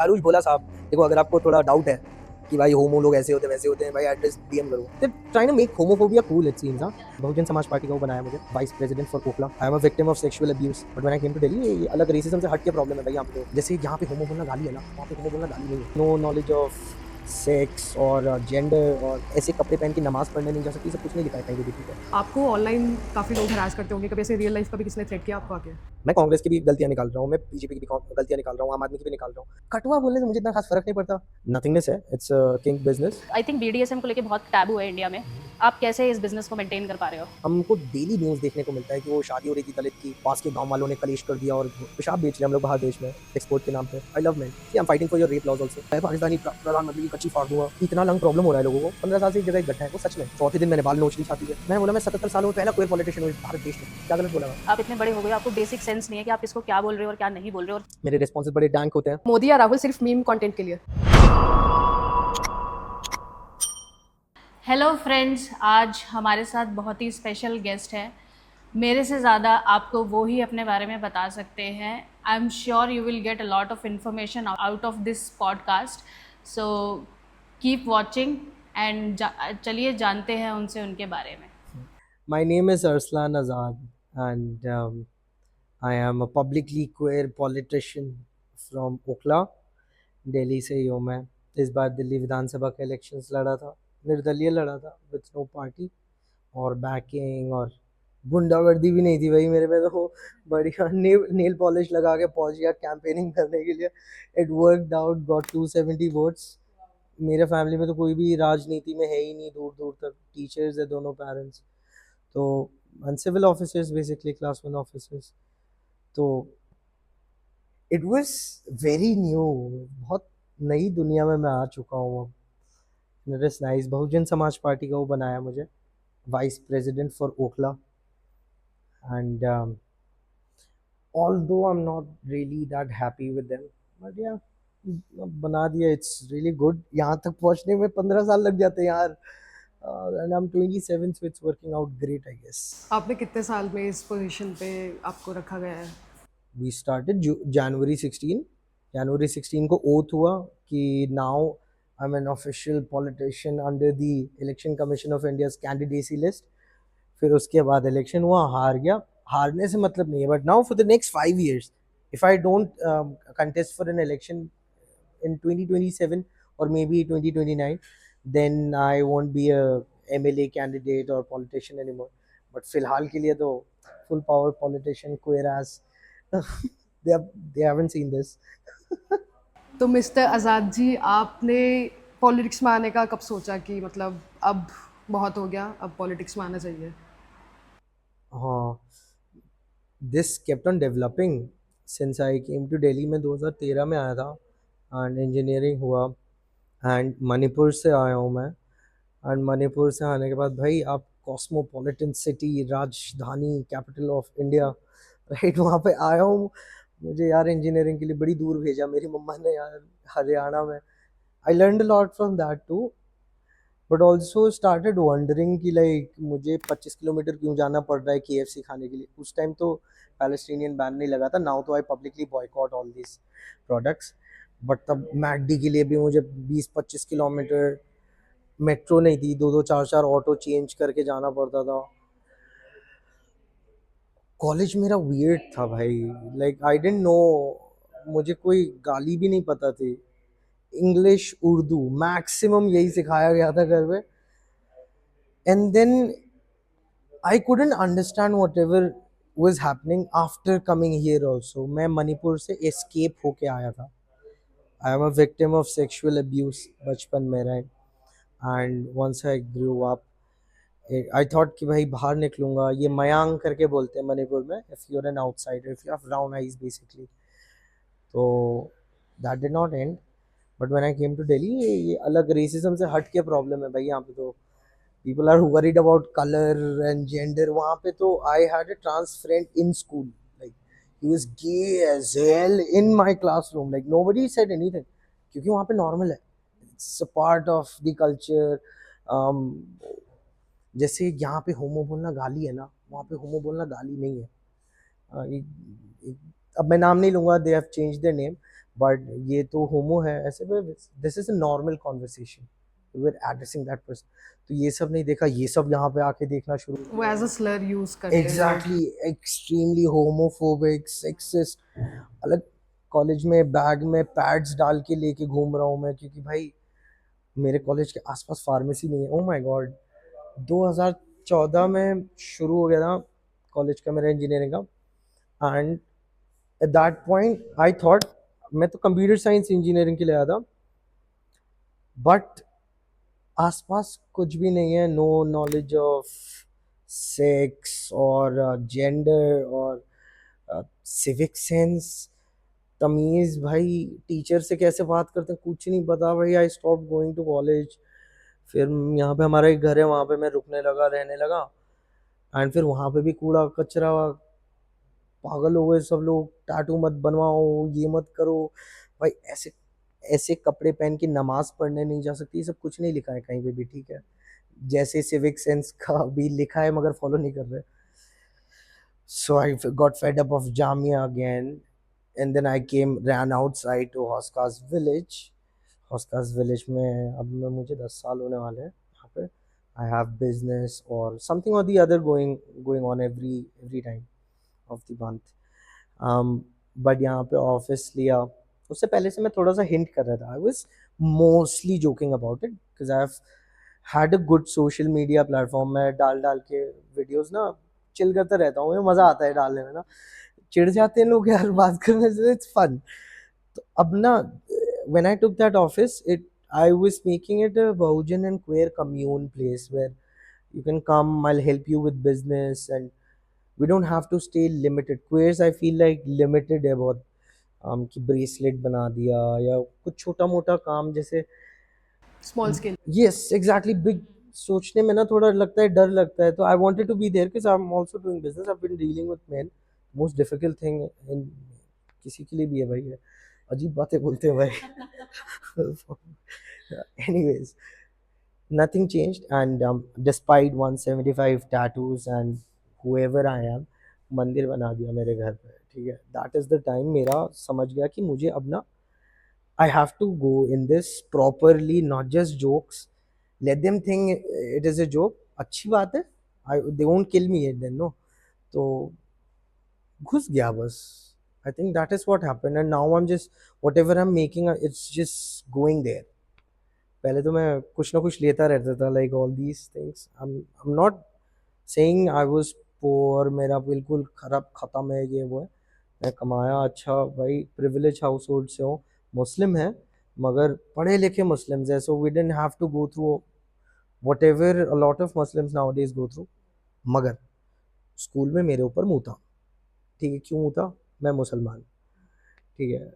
आरुष भोला साहब, देखो अगर आपको थोड़ा डाउट है कि भाई होमो लोग ऐसे होते हैं वैसे होते हैं, भाई एड्रेस डीएम करो। They trying to make homophobia cool it seems. हां, बहुजन समाज पार्टी का वो बनाया मुझे vice president for Okhla. I am a victim of sexual abuse, but when I came to Delhi ये अलग रेसिज्म से हट के प्रॉब्लम है भाई यहाँ पे। तो जैसे यहाँ पे होमो बोलना गाली है ना, वहाँ पे होमो बोलना गाली नहीं है। नो नॉलेज ऑफ सेक्स और जेंडर, और ऐसे कपड़े पहन के नमाज पढ़ने नहीं जा सकती, सब कुछ नहीं लिखा है कहीं भी ठीक है। आपको ऑनलाइन काफ़ी लोग हरास करते होंगे, कभी ऐसे रियल लाइफ कभी किसी ने थ्रेट किया आपको आके? मैं कांग्रेस की भी गलतियां निकाल रहा हूँ, मैं बीजेपी की भी गलतियां निकाल रहा हूँ, आम आदमी की भी निकाल रहा हूँ। कटुआ बोलने से मुझे इतना खास फर्क नहीं पड़ता। नथिंगनेस है, it's king business. I think BDSM को लेके बहुत टैबू है इंडिया में। आप कैसे इस बिजनेस को मेंटेन कर पा रहे हो? हमको डेली न्यूज़ देखने को मिलता है कि वो शादी हो रही थी दलित की, पास के गांव वालों ने कलेश कर दिया और पेशाब बेच रहे हैं हम लोग बाहर देश में एक्सपोर्ट के नाम पे। I love man, I am fighting for your rape laws also. मैं पाकिस्तानी प्रधानमंत्री की कच्ची फाड़ दूंगा। इतना लंग प्रॉब्लम हो रहा है लोगों को। 15 साल से एक जगह एक घटना है वो सच में। चौथे दिन मैंने बाल नोच ली छाती पे। मैंने बोला मैं 77 सालों में पहला कोई पॉलिटिशियन हूँ भारत देश में। क्या गलत बोला मैं? आप इतने बड़े हो गए, आपको बेसिक सेंस नहीं है कि आप किसको क्या बोल रहे हो और क्या नहीं बोल रहे हो। मेरे रिस्पॉन्सेस बड़े डैंक होते हैं। मोदी या राहुल सिर्फ मीम कंटेंट के लिए? हेलो फ्रेंड्स, आज हमारे साथ बहुत ही स्पेशल गेस्ट है। मेरे से ज़्यादा आपको वो ही अपने बारे में बता सकते हैं। I am sure you will get a lot of information out of this podcast, so keep watching and चलिए जानते हैं उनसे उनके बारे में। My name is Arslan Azad, and I am a publicly queer politician from Okhla, Delhi से ही हूँ मैं। इस बार दिल्ली विधानसभा के इलेक्शंस लड़ा था, निर्दलीय लड़ा था, विथ नो पार्टी और बैकिंग, और गुंडागर्दी भी नहीं थी भाई मेरे में। तो बढ़िया नेल पॉलिश लगा के पहुंच गया कैंपेनिंग करने के लिए। It worked out, got 270 votes. मेरे फैमिली में तो कोई भी राजनीति में है ही नहीं, दूर दूर तक टीचर्स है दोनों पेरेंट्स। तो civil officers, basically class one officers. तो इट वाज वेरी न्यू, बहुत नई दुनिया में मैं आ चुका हूँ अब। It is nice. Bahujan Samaj party का वो बनाया मुझे vice president for Okhla, and although I'm not really that happy with them, but yeah, बना दिया। It's really good. यहाँ तक पहुँचने में 15 साल लग जाते हैं यार, and I'm 27, so it's working out great, I guess. आपने कितने साल में इस पोजीशन पे आपको रखा गया है? We started January 16। January 16 को ओथ हुआ कि now I'm an official politician under the Election Commission of India's candidacy list। फिर उसके बाद इलेक्शन हुआ, हार गया। हारने से मतलब नहीं है, but now for the next 5 years if I don't contest for an election in 2027 or maybe 2029, then I won't be a MLA candidate or politician anymore। but फिलहाल के लिए तो full power politician, queer ass। they haven't seen this। तो mister Azad ji, आपने politics में आने का कब सोचा कि मतलब अब बहुत हो गया, अब पॉलिटिक्स में आना चाहिए? हाँ, this kept on developing since I came to Delhi। में 2013 में आया था एंड इंजीनियरिंग हुआ, एंड मणिपुर से आया हूँ मैं। एंड मणिपुर से आने के बाद भाई आप कॉस्मोपॉलिटन सिटी, राजधानी, कैपिटल ऑफ इंडिया, राइट, वहाँ पे आया हूँ। मुझे यार इंजीनियरिंग के लिए बड़ी दूर भेजा मेरी मम्मा ने यार, हरियाणा में। I learn a lot from that too, but also started wondering कि लाइक मुझे 25 किलोमीटर क्यों जाना पड़ रहा है KFC खाने के लिए। उस टाइम तो पैलेस्टीनियन बैन नहीं लगा था। नाउ तो I publicly boycott all this products, but तब मैकडी के लिए भी मुझे 20-25 किलोमीटर, मेट्रो नहीं थी, दो दो चार चार ऑटो चेंज करके जाना पड़ता था। कॉलेज मेरा वियर्ड था भाई, लाइक आई डेंट नो, मुझे कोई गाली भी नहीं पता थी। इंग्लिश उर्दू मैक्सिमम यही सिखाया गया था घर में। And then I couldn't understand whatever was happening after coming here also। मैं मणिपुर से escape होके आया था। I am a victim of sexual abuse बचपन में, right? And once I grew up, I thought कि भाई बाहर निकलूंगा। ये मयांग करके बोलते हैं मणिपुर में, if you're an outsider, if you have brown eyes basically। तो that did not end, but when I came to Delhi, ये अलग रेसिज्म से हट के प्रॉब्लम है भाई यहाँ पे। तो people are worried about color and gender। वहाँ पे तो I had a trans friend in school, like he was gay as hell in my classroom, like nobody said anything क्योंकि वहाँ पे normal है, it's a part of the culture। um, जैसे यहाँ पे होमो बोलना गाली है ना, वहाँ पे होमो बोलना गाली नहीं है। अब मैं नाम नहीं लूँगा, they have change their name, but ये तो होमो है ऐसे में, this is a normal conversation, we are addressing that person. तो ये सब नहीं देखा, ये सब यहाँ पे आके देखना शुरू वो किया एज अ है। स्लर यूज करते हैं लोग। Exactly, extremely homophobic, sexist. अलग कॉलेज में बैग में पैड्स डाल के लेके घूम रहा हूँ मैं, क्योंकि भाई मेरे कॉलेज के आसपास फार्मेसी नहीं है। ओ माय गॉड, 2014 में शुरू हो गया था कॉलेज का मेरा इंजीनियरिंग का, and at that point I thought, मैं तो कंप्यूटर साइंस इंजीनियरिंग के लिए आया था, बट आसपास कुछ भी नहीं है, नो नॉलेज ऑफ सेक्स और जेंडर और सिविक सेंस, तमीज़। भाई टीचर से कैसे बात करते हैं कुछ नहीं पता भाई। I stop going to college. फिर यहाँ पे हमारा एक घर है, वहाँ पे मैं रुकने लगा, रहने लगा, एंड फिर वहाँ पे भी कूड़ा कचरा, पागल हो गए सब लोग, टैटू मत बनवाओ, ये मत करो। भाई ऐसे ऐसे कपड़े पहन के नमाज पढ़ने नहीं जा सकती, ये सब कुछ नहीं लिखा है कहीं पे भी, ठीक है। जैसे सिविक सेंस का भी लिखा है मगर फॉलो नहीं कर रहे। So I got fed up of Jamia again, and then I came ran outside to Hoskas village. Hoskas village में अब मैं मुझे 10 साल होने वाले हैं यहाँ पे। I have business or something or the other going on every time of the month. But यहाँ पे ऑफिस लिया, उससे पहले से मैं थोड़ा सा हिंट कर रहा था। I was mostly joking about it because I've had a good social media platform। मैं डाल डाल के वीडियोस ना चिल करता रहता हूँ, मज़ा आता है डालने में ना। चिढ़ जाते हैं लोग यार बात करने से, इट्स फन। तो अब ना, when I took that office, I was making it a Bahujan and queer commune place where you can come, I'll help you with business, and we don't have to stay limited। queers I feel like limited है बहुत, कि bracelet बना दिया या कुछ छोटा मोटा काम जैसे। Small scale. Yes exactly, big सोचने में ना थोड़ा लगता है, डर लगता है। तो I wanted to be there because I am also doing business, I have been dealing with men. Most difficult thing in किसी के लिए भी है भाई है। अजीब बातें बोलते हैं भाई। Anyways, nothing changed, and despite 175 tattoos and whoever I am, मंदिर बना दिया मेरे घर पे, ठीक है। दैट इज द टाइम मेरा समझ गया कि मुझे अब ना I have to go in this properly, not just jokes। Let them think it is a joke। अच्छी बात है, they won't kill me then, no। तो घुस गया बस। I think that is what happened, and now I'm just whatever I'm making, it's just going there। पहले तो मैं कुछ ना कुछ लेता रहता था, like all these things। I'm not saying I was poor, मेरा बिल्कुल खराब ख़त्म है ये वो है। मैं कमाया अच्छा भाई, प्रिविलेज हाउस होल्ड से हूँ, मुस्लिम है मगर पढ़े लिखे मुस्लिम्स है। So we didn't have to go through whatever a lot of Muslims nowadays go through. मगर स्कूल में मेरे ऊपर मुँह था, ठीक है। क्यों मुँह था? मैं मुसलमान, ठीक है।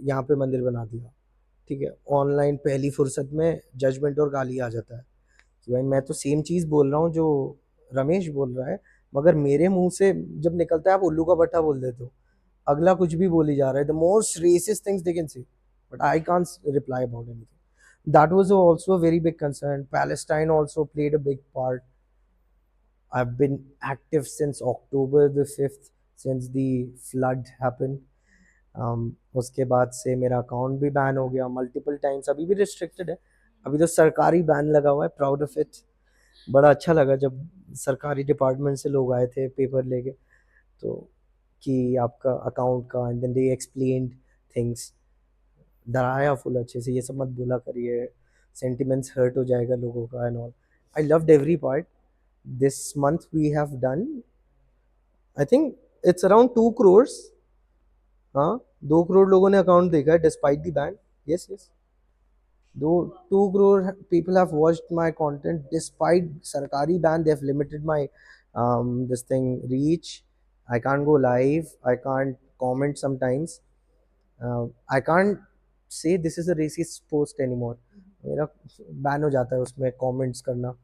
यहाँ पे मंदिर बना दिया, ठीक है। ऑनलाइन पहली फुर्सत में जजमेंट और गाली आ जाता है कि भाई मैं तो सेम चीज़ बोल रहा हूँ जो रमेश बोल रहा है, मगर मेरे मुंह से जब निकलता है आप उल्लू का भट्टा बोल देते हो। अगला कुछ भी बोली जा रहा है, the most racist things they can say, but I can't reply about anything. That was also a very big concern. Palestine also played a big part. I have been active since October the 5th, since the flood happened. उसके बाद से मेरा account भी ban हो गया multiple times, अभी भी restricted है। अभी तो सरकारी बैन लगा हुआ है, प्राउड ऑफ इट। बड़ा अच्छा लगा जब सरकारी डिपार्टमेंट से लोग आए थे पेपर लेके, तो कि आपका अकाउंट का, and then they explained things. डराया फुल अच्छे से, ये सब मत बोला करिए, सेंटिमेंट्स हर्ट हो जाएगा लोगों का and all. I loved every part. This month we have done, I think it's around 2 crores। हाँ, 2 करोड़ लोगों ने अकाउंट देखा है despite the ban. Yes yes, दो 2 crore people have watched my content despite sarkari ban। They have limited my this thing reach। I can't go live, I can't comment sometimes। I can't say this is a racist post anymore। मेरा ban हो जाता है उसमें comments करना।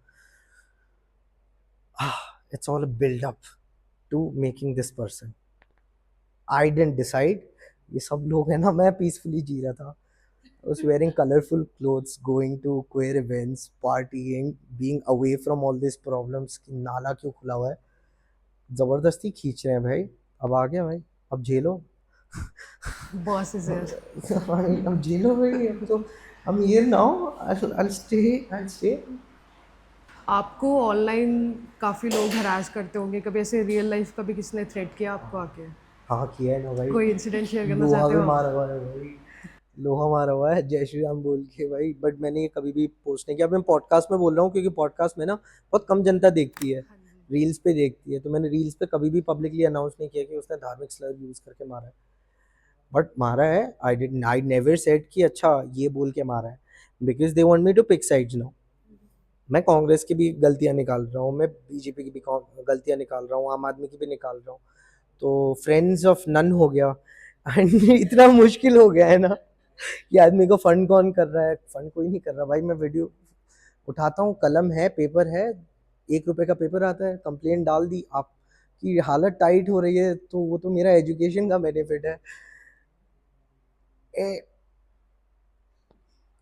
It's all a build up to making this person। I didn't decide। ये सब लोग हैं ना, मैं पीसफुली जी रहा था। I was wearing colorful clothes, going to queer events, partying, being away from all these problems। कि नाला क्यों खुला हुआ है, ज़बरदस्ती खींच रहे हैं भाई। अब आ गया भाई, अब झेलो। Boss is here. I'm jail भाई, अब तो I'm here now. I'll stay. आपको ऑनलाइन काफ़ी लोग हरास करते होंगे, कभी ऐसे रियल लाइफ कभी किसी ने थ्रेट किया आपको आके? हाँ किया है ना भाई, कोई इंसिडेंट शेयर करना लोहा चाहते भी हो आप? मारा हुआ है भाई, लोहा मारा हुआ है जय श्री राम बोल के भाई। बट मैंने ये कभी भी पोस्ट नहीं किया। अब मैं पॉडकास्ट में बोल रहा हूँ क्योंकि पॉडकास्ट में ना बहुत कम जनता देखती है, हाँ जी। रील्स पे देखती है, तो मैंने रील्स पे कभी भी पब्लिकली अनाउंस नहीं किया कि उसने धार्मिक स्लर यूज करके मारा है। बट मारा है, आई नेवर सेड कि अच्छा ये बोल के मारा है, because they want me to pick sides now. मैं कांग्रेस की भी गलतियां निकाल रहा हूँ, मैं बीजेपी की भी गलतियां निकाल रहा हूँ, आम आदमी की भी निकाल रहा हूँ, तो फ्रेंड्स ऑफ नन हो गया। एंड इतना मुश्किल हो गया है ना कि आदमी को फंड कौन कर रहा है, फंड कोई नहीं कर रहा भाई। मैं वीडियो उठाता हूँ, कलम है, पेपर है, 1 रुपए का पेपर आता है, कंप्लेंट डाल दी, आपकी हालत टाइट हो रही है, तो वो तो मेरा एजुकेशन का बेनिफिट है। ए,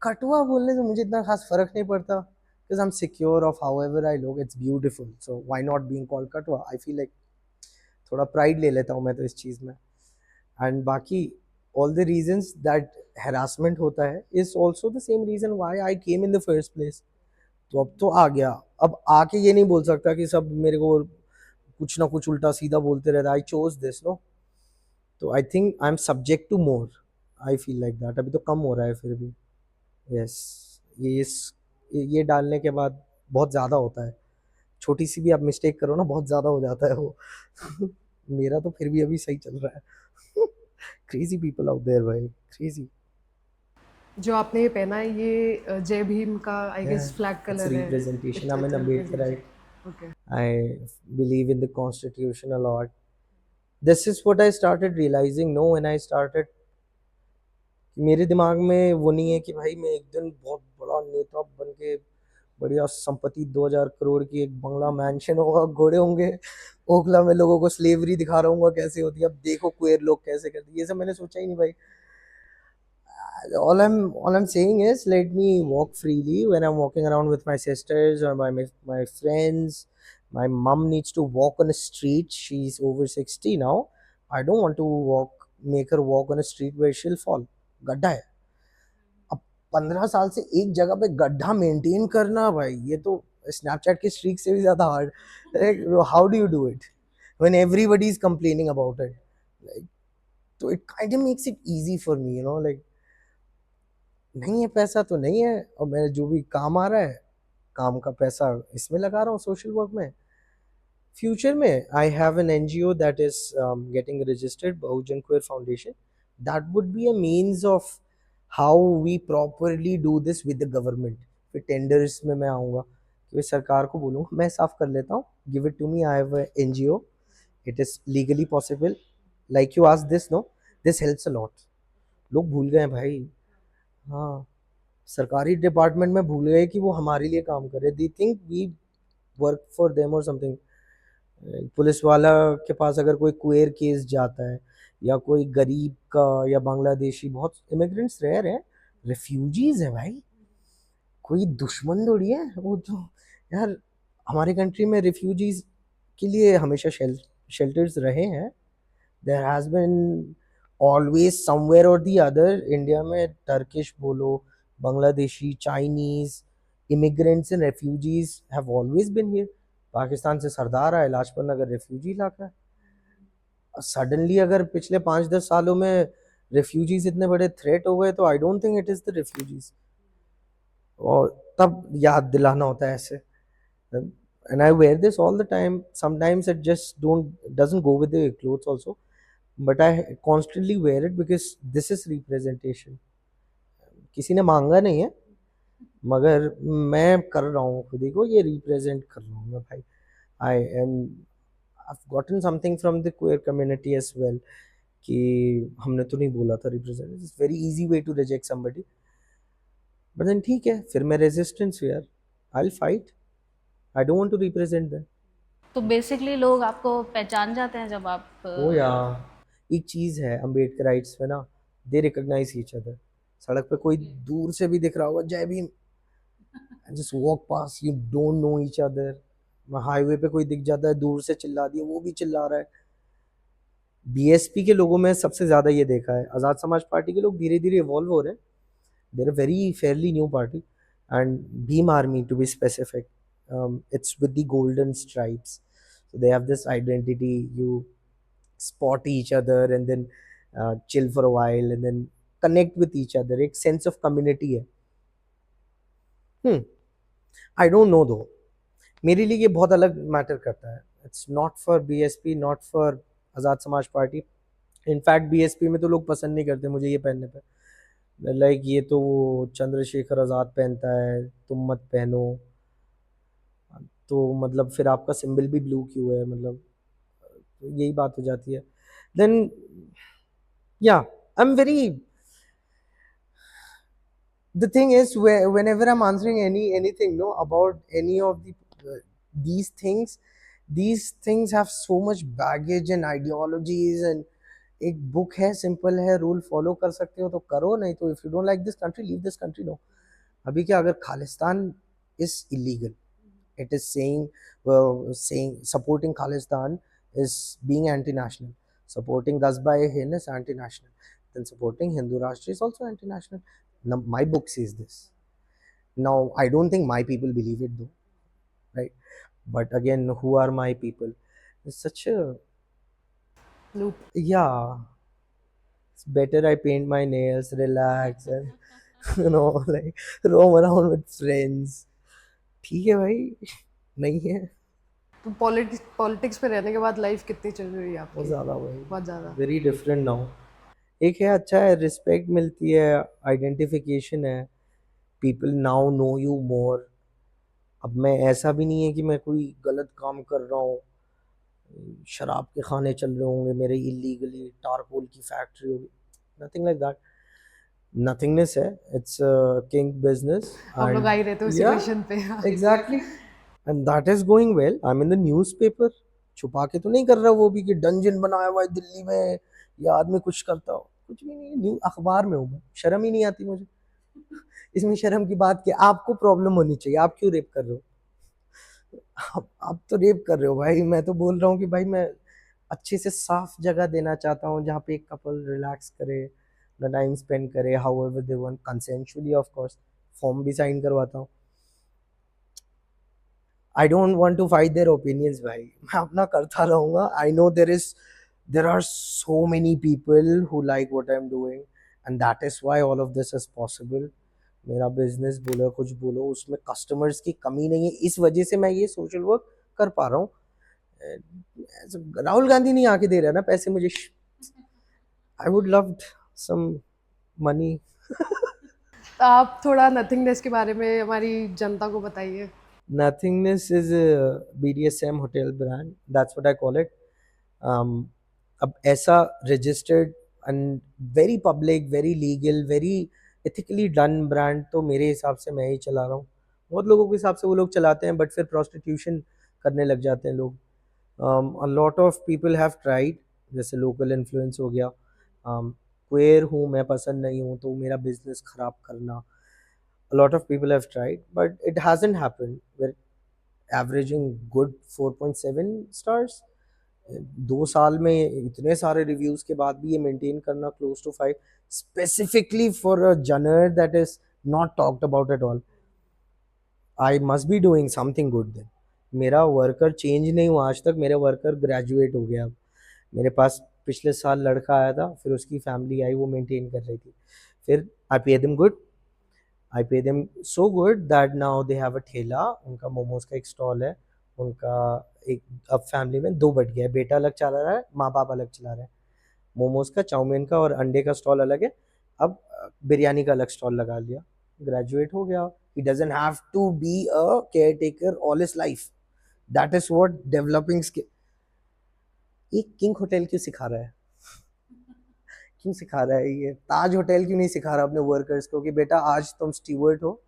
कटुआ बोलने से मुझे इतना खास फर्क नहीं पड़ता, because I am secure of how ever I look, it's beautiful, so why not being called कटुआ। आई फील लाइक थोड़ा प्राइड ले लेता हूँ मैं तो इस चीज़ में। एंड बाकी all the reasons that harassment होता है is also the same reason why I came in the first place. तो अब तो आ गया, अब आके ये नहीं बोल सकता कि सब मेरे को कुछ ना कुछ उल्टा सीधा बोलते रहता। आई चोज दिस नो, तो I think I am subject to more, I feel like that. अभी तो कम हो रहा है फिर भी। यस, ये इस ये डालने के बाद बहुत ज़्यादा होता है, छोटी सी भी आप मिस्टेक करो ना बहुत ज़्यादा हो जाता है वो। मेरा तो फिर भी अभी सही चल रहा है। क्रेजी पीपल आउट देयर भाई, क्रेजी। जो आपने ये पहना है ये जय भीम का I Yeah, guess flag it's colour है। representation. I'm an Ambedkarite. Okay. I believe in the Constitution a lot. This is what I started realizing. No, when I started, मेरे दिमाग में वो नहीं है कि भाई मैं एक दिन बहुत बड़ा नेता बन के बढ़िया संपत्ति 2000 करोड़ की एक बंगला मैंशन होगा, घोड़े होंगे, ओखला में लोगों को स्लेवरी दिखा रहा हूँ कैसे होती है, अब देखो क्वेर लोग कैसे करते हैं, ये सब मैंने सोचा ही नहीं भाई। All I'm saying is let me walk freely when I'm walking around with my sisters or my friends. My mom needs to walk on a street. She's over 60 now. I don't want to make her walk on a street where she'll fall. गड्ढा है। अब 15 साल से एक जगह पे गड्ढा maintain करना भाई, ये तो स्नैपचैट की स्ट्रीक से भी ज्यादा hard. How do you do it when everybody is complaining about it? Like, so it kind of makes it easy for me, like नहीं है पैसा तो नहीं है, और मेरा जो भी काम आ रहा है, काम का पैसा इसमें लगा रहा हूँ सोशल वर्क में। फ्यूचर में I have an NGO that is getting registered, Bahujan queer foundation. That would be a means of how we properly do this with the government. फिर टेंडर्स में मैं आऊँगा कि सरकार को बोलूँगा मैं साफ कर लेता हूँ, give it to me, I have NGO, it is legally possible. Like you ask this, no, this helps a lot. लोग भूल गए हैं भाई, हाँ, सरकारी डिपार्टमेंट में भूल गए कि वो हमारे लिए काम करे। They think we work for them और समथिंग। पुलिस वाला के पास अगर कोई क्वेर केस जाता है, या कोई गरीब का या बांग्लादेशी, बहुत इमिग्रेंट्स रह रहे हैं, रेफ्यूजीज है भाई, कोई दुश्मन थोड़ी है वो तो। यार हमारी कंट्री में रेफ्यूजीज के लिए हमेशा शेल्टर्स रहे हैं। There has been always somewhere और दी अदर, इंडिया में टर्किश बोलो, Bangladeshi, Chinese immigrants and refugees have always been here. Pakistan से सरदार आए, लाजपत नगर रेफ्यूजी इलाका है। सडनली अगर पिछले 5-10 सालों में रेफ्यूजीज इतने बड़े थ्रेट हो गए, तो I don't think it is the refugees. और तब याद दिलाना होता है ऐसे। And I wear this all the time. Sometimes it just doesn't go with the clothes also, but I constantly wear it because this is representation. किसी ने मांगा नहीं है, मगर मैं कर रहा हूँ खुद ही को, ये रिप्रेजेंट कर रहा हूँ मैं भाई। I am I've gotten something from the queer community as well, कि हमने तो नहीं बोला था represent. It's very easy way to reject somebody, but then ठीक है, फिर मैं रेजिस्टेंस यार, I will fight, I don't want to represent that. तो बेसिकली लोग आपको पहचान जाते हैं जब आप ओ या, एक चीज़ है अम्बेडकराइट्स में ना, दे रिकॉग्नाइज ईच अदर। सड़क पे कोई दूर से भी दिख रहा होगा, जय Bhim, just walk pass, you don't know each other. Highway पे कोई दिख जाता है, दूर से चिल्ला दिया, वो भी चिल्ला रहा है। बीएसपी के लोगों में सबसे ज़्यादा ये देखा है। आज़ाद समाज पार्टी के लोग धीरे धीरे इवॉल्व हो रहे हैं, there a very fairly new party, and Bhim Army to be specific, it's with the golden stripes, so they have this identity. You spot each other and then chill for a while and then connect with each other, एक sense of community है। I don't know though, मेरे लिए ये बहुत अलग matter करता है। It's not for BSP, not for Azad Samaj Party. In fact BSP में तो लोग पसंद नहीं करते मुझे ये पहनने पे, लाइक ये तो वो चंद्रशेखर आज़ाद पहनता है, तुम मत पहनो। तो मतलब फिर आपका सिंबल भी ब्लू क्यों है, मतलब तो यही बात हो जाती है। देन या I am very, the thing is, whenever I'm answering anything no about any of the these things have so much baggage and ideologies, and एक बुक है, सिंपल है, रूल फॉलो कर सकते हो तो करो, नहीं तो if you don't like this country leave this country. No, अभी क्या, अगर Khalistan is illegal, it is saying supporting Khalistan is being anti-national, supporting Dasbai Hind is anti-national, then supporting Hindu Rashtra is also anti-national. Now, my book says this. Now I don't think my people believe it though, right? But again, who are my people? It's such a, Loop. yeah, it's better I paint my nails, relax, and like roam around with friends. ठीक है भाई, नहीं है तो politics पे रहने के बाद लाइफ कितनी चल रही है बहुत आपकी? ज़्यादा भाई, बहुत ज़्यादा। Very different now. एक है, अच्छा है, रिस्पेक्ट मिलती है, आइडेंटिफिकेशन है, people now know you more. अब मैं, ऐसा भी नहीं है कि मैं कोई गलत काम कर रहा हूँ, शराब के खाने चल रहे होंगे मेरे इलीगली, टारकोल की फैक्ट्री होगी, नथिंग लाइक दैट। नथिंगनेस है, इट्स किंग बिजनेस। हम लोग आ ही रहे थे उसी या क्वेश्चन पे। Exactly, and that is going well. I am in the newspaper, छुपा के तो नहीं कर रहा वो भी कि डंजन बनाया हुआ है दिल्ली में, या आदमी कुछ करता हो, कुछ भी नहीं, न्यू अखबार में हूँ मैं, शर्म ही नहीं आती मुझे। इसमें शर्म की बात क्या, आपको प्रॉब्लम होनी चाहिए, आप क्यों रेप कर रहे हो? आप तो रेप कर रहे हो भाई, मैं तो बोल रहा हूँ कि भाई मैं अच्छे से साफ जगह देना चाहता हूँ जहाँ पे एक कपल रिलैक्स करे, अपना टाइम स्पेंड करे, however they want, consensually of course, form भी साइन करवाता हूँ। I don't want to fight their opinions भाई, मैं अपना करता रहूँगा। I know there are so many people who like what I am doing, and that is why all of this is possible. मेरा business बोलो, कुछ बोलो, उसमें कस्टमर्स की कमी नहीं है, इस वजह से मैं ये सोशल वर्क कर पा रहा हूँ। राहुल गांधी नहीं आके दे रहा ना पैसे मुझे, I would love some money. तो आप थोड़ा नथिंगनेस के बारे में हमारी जनता को बताइए। Nothingness is a BDSM hotel brand. That's what I call it. अब ऐसा registered and very public, very legal, very ethically done brand तो मेरे हिसाब से मैं ही चला रहा हूँ। बहुत लोगों के हिसाब से वो लोग चलाते हैं, बट फिर prostitution करने लग जाते हैं लोग। A lot of people have tried, जैसे local influence हो गया, queer हूँ मैं, पसंद नहीं हूँ तो मेरा business खराब करना। A lot of people have tried, but it hasn't happened. We're averaging good 4.7 stars. 2 साल में इतने सारे रिव्यूज के बाद भी ये मेंटेन करना close to 5, specifically for a genre that is not talked about at all. I must be doing something good then. मेरा वर्कर चेंज नहीं हुआ आज तक, मेरा वर्कर ग्रेजुएट हो गया। अब मेरे पास पिछले साल लड़का आया था, फिर उसकी फैमिली आई, वो मेंटेन कर रही थी, फिर आई pay them good, I pay them so good that now they have a ठेला, उनका मोमोज का एक स्टॉल है उनका। एक, अब फैमिली में 2 बढ़ गया है, बेटा अलग चला रहा है, माँ बाप अलग चला रहे हैं। मोमोज का, चाउमीन का और अंडे का स्टॉल अलग है, अब बिरयानी का अलग स्टॉल लगा लिया, ग्रेजुएट हो गया। He doesn't have to be a care taker all his life, that is what developing skill. एक किंग होटल क्यों सिखा रहा है, क्यों सिखा रहा है ये ताज होटल क्यों नहीं सिखा रहा अपने वर्कर्स को कि बेटा आज तुम स्टीवर्ड हो,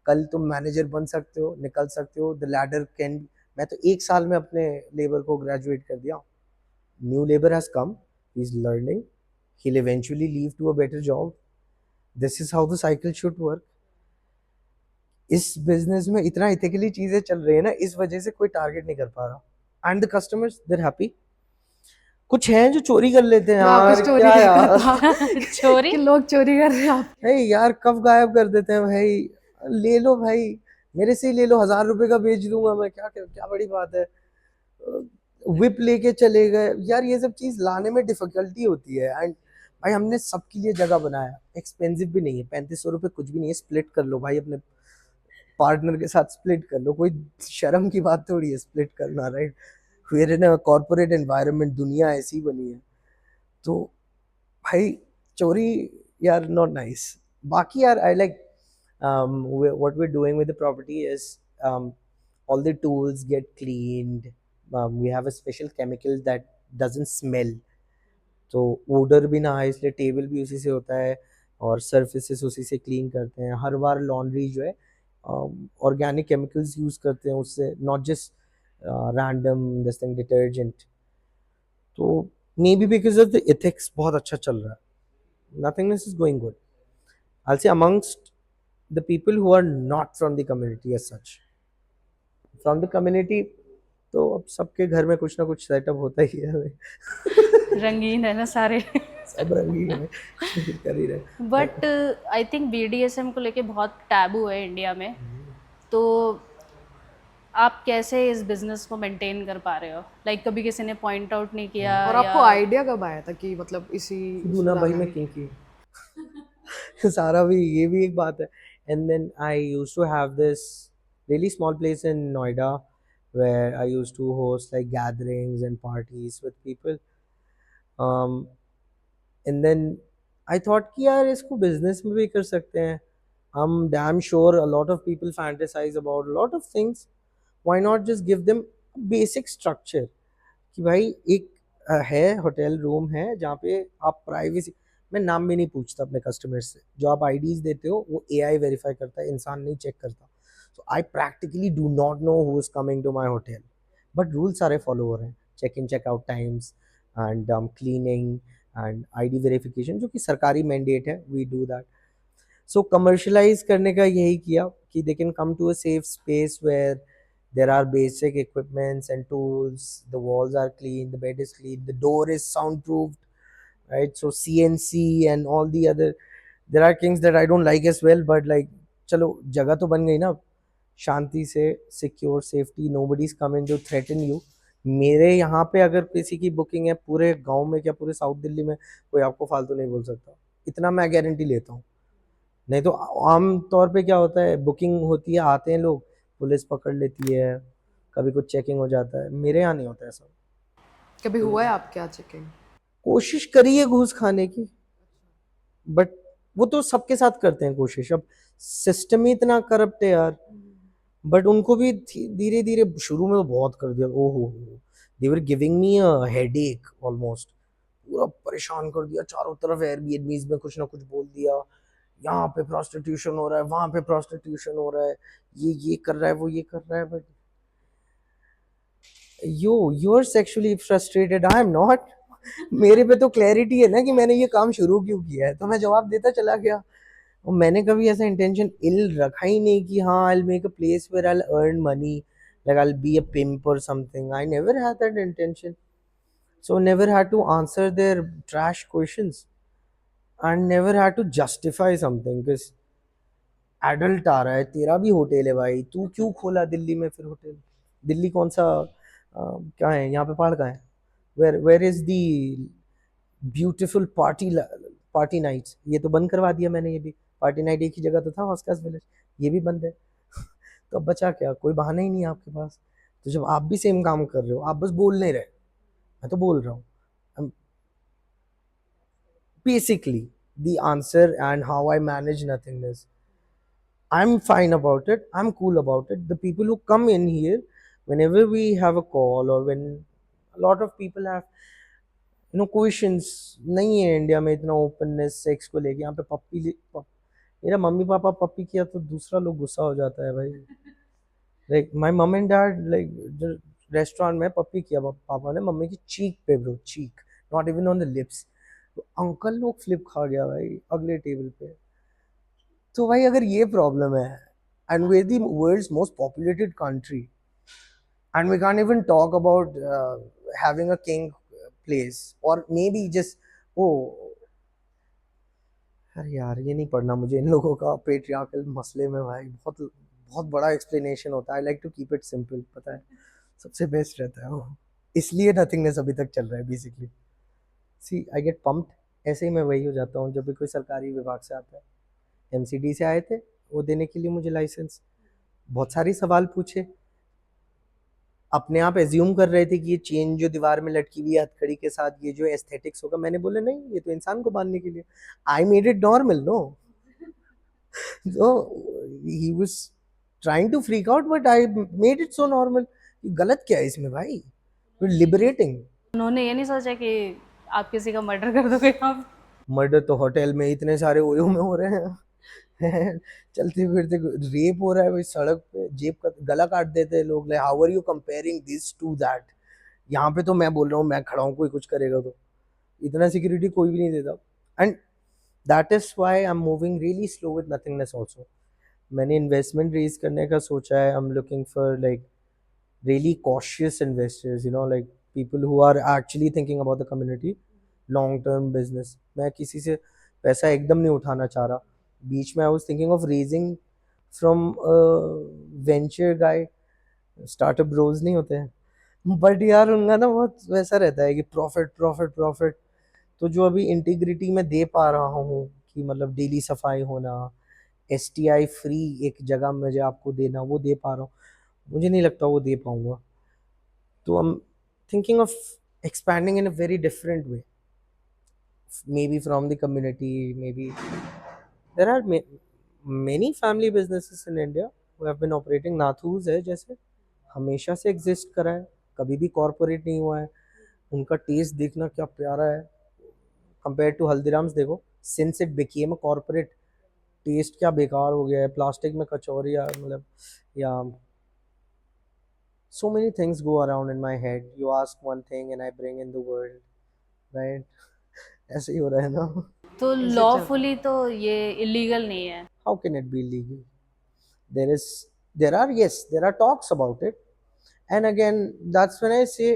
कल तुम मैनेजर बन सकते हो, निकल सकते हो, द लैडर कैन। मैं तो 1 साल में अपने लेबर को ग्रेजुएट कर दिया। New labour has come, he is learning, he will eventually leave to a better job. This is how the cycle should work. इस बिजनेस में इतना इथिकली चीजें चल रही है ना, इस वजह से कोई टारगेट नहीं कर पा रहा, and the customers there happy. कुछ हैं जो चोरी कर लेते हैं मैं आपको यार, स्टोरी क्या देखा यार। था चोरी? कि लोग चोरी कर रहे हैं आप। भाई यार कब गायब कर देते हैं भाई। ले लो भाई, मेरे से ही ले लो, 1000 रुपए का बेच दूंगा मैं, क्या क्या बड़ी बात है। विप लेके चले गए यार, ये सब चीज लाने में डिफिकल्टी होती है। एंड भाई हमने सबके लिए जगह बनाया, एक्सपेंसिव भी नहीं है, 3500 रुपये कुछ भी नहीं है, स्प्लिट कर लो भाई, अपने पार्टनर के साथ स्प्लिट कर लो, कोई शर्म की बात थोड़ी है स्प्लिट करना, right. We are in a corporate environment, दुनिया ऐसी बनी है। तो भाई चोरी यार नॉट नाइस। बाकी यार I like what we're doing with the property is all the tools get cleaned. We have a special chemical that doesn't smell, तो odor भी ना आए, इसलिए टेबल भी उसी से होता है और सर्फेसेस उसी से क्लीन करते हैं। हर बार लॉन्ड्री जो है ऑर्गेनिक केमिकल्स यूज करते हैं उससे, not just random this thing detergent. तो maybe because of the ethics बहुत अच्छा चल रहा है, nothingness is going good, I'll say, amongst the people who are not from the community as such. From the community तो अब सबके घर में कुछ ना कुछ सेटअप होता ही है। रंगीन है ना सारे। सब रंगीन है, कर ही रहे। बट आई थिंक बीडीएसएम को लेके बहुत टैबू है इंडिया में, तो आप कैसे इस बिजनेस को मेंटेन कर पा रहे हो? लाइक कभी किसी ने पॉइंट आउट नहीं किया और या? आपको आइडिया कब आया था कि मतलब इसी दूना इसमें भाई जाना मैं है? किंकी सारा भी ये भी एक बात है। And then I used to have this really small place in Noida where I used to host like gatherings and parties with people. Um, and then I thought कि यार इसको business में भी कर सकते हैं हम। damn sure a lot of people fantasize about a lot of things. Why not just give them a basic structure कि भाई एक है होटल रूम है जहाँ पे आप प्राइवेसी, मैं नाम भी नहीं पूछता अपने कस्टमर्स से, जो आप आईडीज देते हो वो एआई वेरीफाई करता है, इंसान नहीं चेक करता। So I practically do not know who is coming to my hotel, but rule सारे फॉलो हो रहे हैं, check in check out times and cleaning and ID verification, जो कि सरकारी मैंडेट है, we do that. So commercialize करने का यही किया कि they can come to a safe space where there are basic equipments and tools, the walls are clean, the bed is clean, the door is soundproofed, right? So CNC and all the other, there are things that I don't like as well, but like चलो जगह तो बन गई ना, शांति से, secure, safety, nobody is coming to threaten you। मेरे यहाँ पे अगर किसी की बुकिंग है पूरे गांव में, क्या पूरे साउथ दिल्ली में, कोई आपको फालतू नहीं बोल सकता, इतना मैं गारंटी लेता हूँ। नहीं तो आम तौर पे क्या होता है, बुकिंग होती है, आते हैं लोग, पुलिस पकड़ लेती है, कभी कुछ चेकिंग हो जाता है, मेरे यहाँ नहीं होता ऐसा। कभी हुआ है आपके यहाँ चेकिंग? कोशिश करी है घूस खाने की, बट वो तो सबके साथ करते हैं कोशिश, अब सिस्टम ही इतना करप्ट है यार। बट उनको भी धीरे धीरे, शुरू में तो बहुत कर दिया, ओहो they were giving me a headache almost, पूरा परेशान कर दिया चारों तरफ, एयरबीएनबीज में कुछ ना कुछ बोल दिया, यहाँ पे प्रोस्टिट्यूशन हो रहा है, वहां पे प्रोस्टिट्यूशन हो रहा है, ये कर रहा है, वो ये कर रहा है, but you are sexually frustrated, I am not. मेरे पे तो क्लैरिटी है ना कि मैंने ये काम शुरू क्यों किया है, तो मैं जवाब देता चला गया। और मैंने कभी ऐसा इंटेंशन इल रखा ही नहीं कि हाँ I make a place where I earn money, like I be a pimp or something, I never had that intention. So never had to answer their trash questions and never had to justify something because adult आ रहा है, तेरा भी hotel है भाई, तू क्यों खोला दिल्ली में फिर होटल? दिल्ली कौन सा क्या है यहाँ पे, पहाड़ का है? Where is the beautiful party nights? ये तो बंद करवा दिया मैंने, ये भी पार्टी नाइट एक ही जगह तो था, हॉस्कास विलेज, ये भी बंद है। तो अब बचा क्या, कोई बहाना ही नहीं है आपके पास। तो जब आप भी सेम काम कर रहे हो, आप बस बोल नहीं रहे, मैं तो बोल रहा हूँ। Basically the answer and how I manage nothingness, I'm fine about it, I'm cool about it. The people who come in here, whenever we have a call or when a lot of people have questions, नहीं है India में इतना openness sex को लेके। यहाँ पे मेरा mummy papa पप्पी किया तो दूसरा लोग गुस्सा हो जाता है भाई। Like my mum and dad, like restaurant में पप्पी किया पापा ने मम्मी की चीक पे bro, cheek, not even on the lips. तो अंकल लोग फ्लिप खा गया भाई अगले टेबल पे। तो भाई अगर ये प्रॉब्लम है, and we are the world's most populated country, and we can't even talk about having a king place, or maybe just, oh, अरे यार ये नहीं पढ़ना मुझे इन लोगों का पेट्रियार्कल मसले में भाई, बहुत बहुत बड़ा एक्सप्लेनेशन होता है। I like to keep it simple, पता है सबसे बेस्ट रहता है वो, इसलिए नथिंगनेस अभी तक चल रहा है basically. See I get pumped, ऐसे ही मैं वही हो जाता हूँ जब भी कोई सरकारी विभाग से आता है। एमसीडी से आए थे वो देने के लिए मुझे लाइसेंस, बहुत सारे सवाल पूछे, अपने आप एज्यूम कर रहे थे कि ये चेन जो दीवार में लटकी हुई है हथकड़ी के साथ, ये जो एस्थेटिक्स होगा। मैंने बोला नहीं, ये तो इंसान को बांधने के लिए। I made it normal, no. So he was trying to freak out, but I made it so normal. गलत क्या है इसमें भाई, लिबरेटिंग। उन्होंने ये नहीं सोचा कि आप किसी का मर्डर कर दोगे आप? मर्डर तो होटल में इतने सारे ओयो में हो रहे हैं चलते फिरते रेप हो रहा है भाई सड़क पे, जेब का गला काट देते हैं लोग। Like how are you comparing this to that? यहाँ पे तो मैं बोल रहा हूँ मैं खड़ा हूँ, कोई कुछ करेगा तो इतना सिक्योरिटी कोई भी नहीं देता। And that is why I am moving really slow with nothingness also. मैंने इन्वेस्टमेंट रेज करने का सोचा है। I am looking for like really cautious investors, like people who are actually thinking about the community, long term business. मैं किसी से पैसा एकदम नहीं उठाना चाह रहा। बीच में I was thinking of raising from a venture guy, startup bros नहीं होते हैं, बट यार उनका ना बहुत वैसा रहता है कि प्रॉफिट प्रॉफिट प्रॉफिट। तो जो अभी इंटीग्रिटी में दे पा रहा हूँ कि मतलब डेली सफाई होना, STI फ्री एक जगह मुझे आपको देना, वो दे पा रहा हूँ, मुझे नहीं लगता वो दे पाऊंगा। तो I am thinking of expanding in a very different way, maybe from the community, maybe there are many family businesses in India who have been operating। नाथूज है जैसे, हमेशा से एग्जिस्ट करा है, कभी भी कॉरपोरेट नहीं हुआ है। उनका टेस्ट देखना क्या प्यारा है, कंपेयर टू हल्दीराम्स देखो, since it became a corporate, taste क्या बेकार हो गया है, प्लास्टिक में कचौरियाँ, मतलब या so many things go around in my head, you ask one thing and I bring in the world, right? ऐसे ही हो रहा है ना। तो ऐसे चल, लॉफुली तो ये इलीगल नहीं है। how can it be legal? there is there are, yes, there are talks about it, and again that's when I say,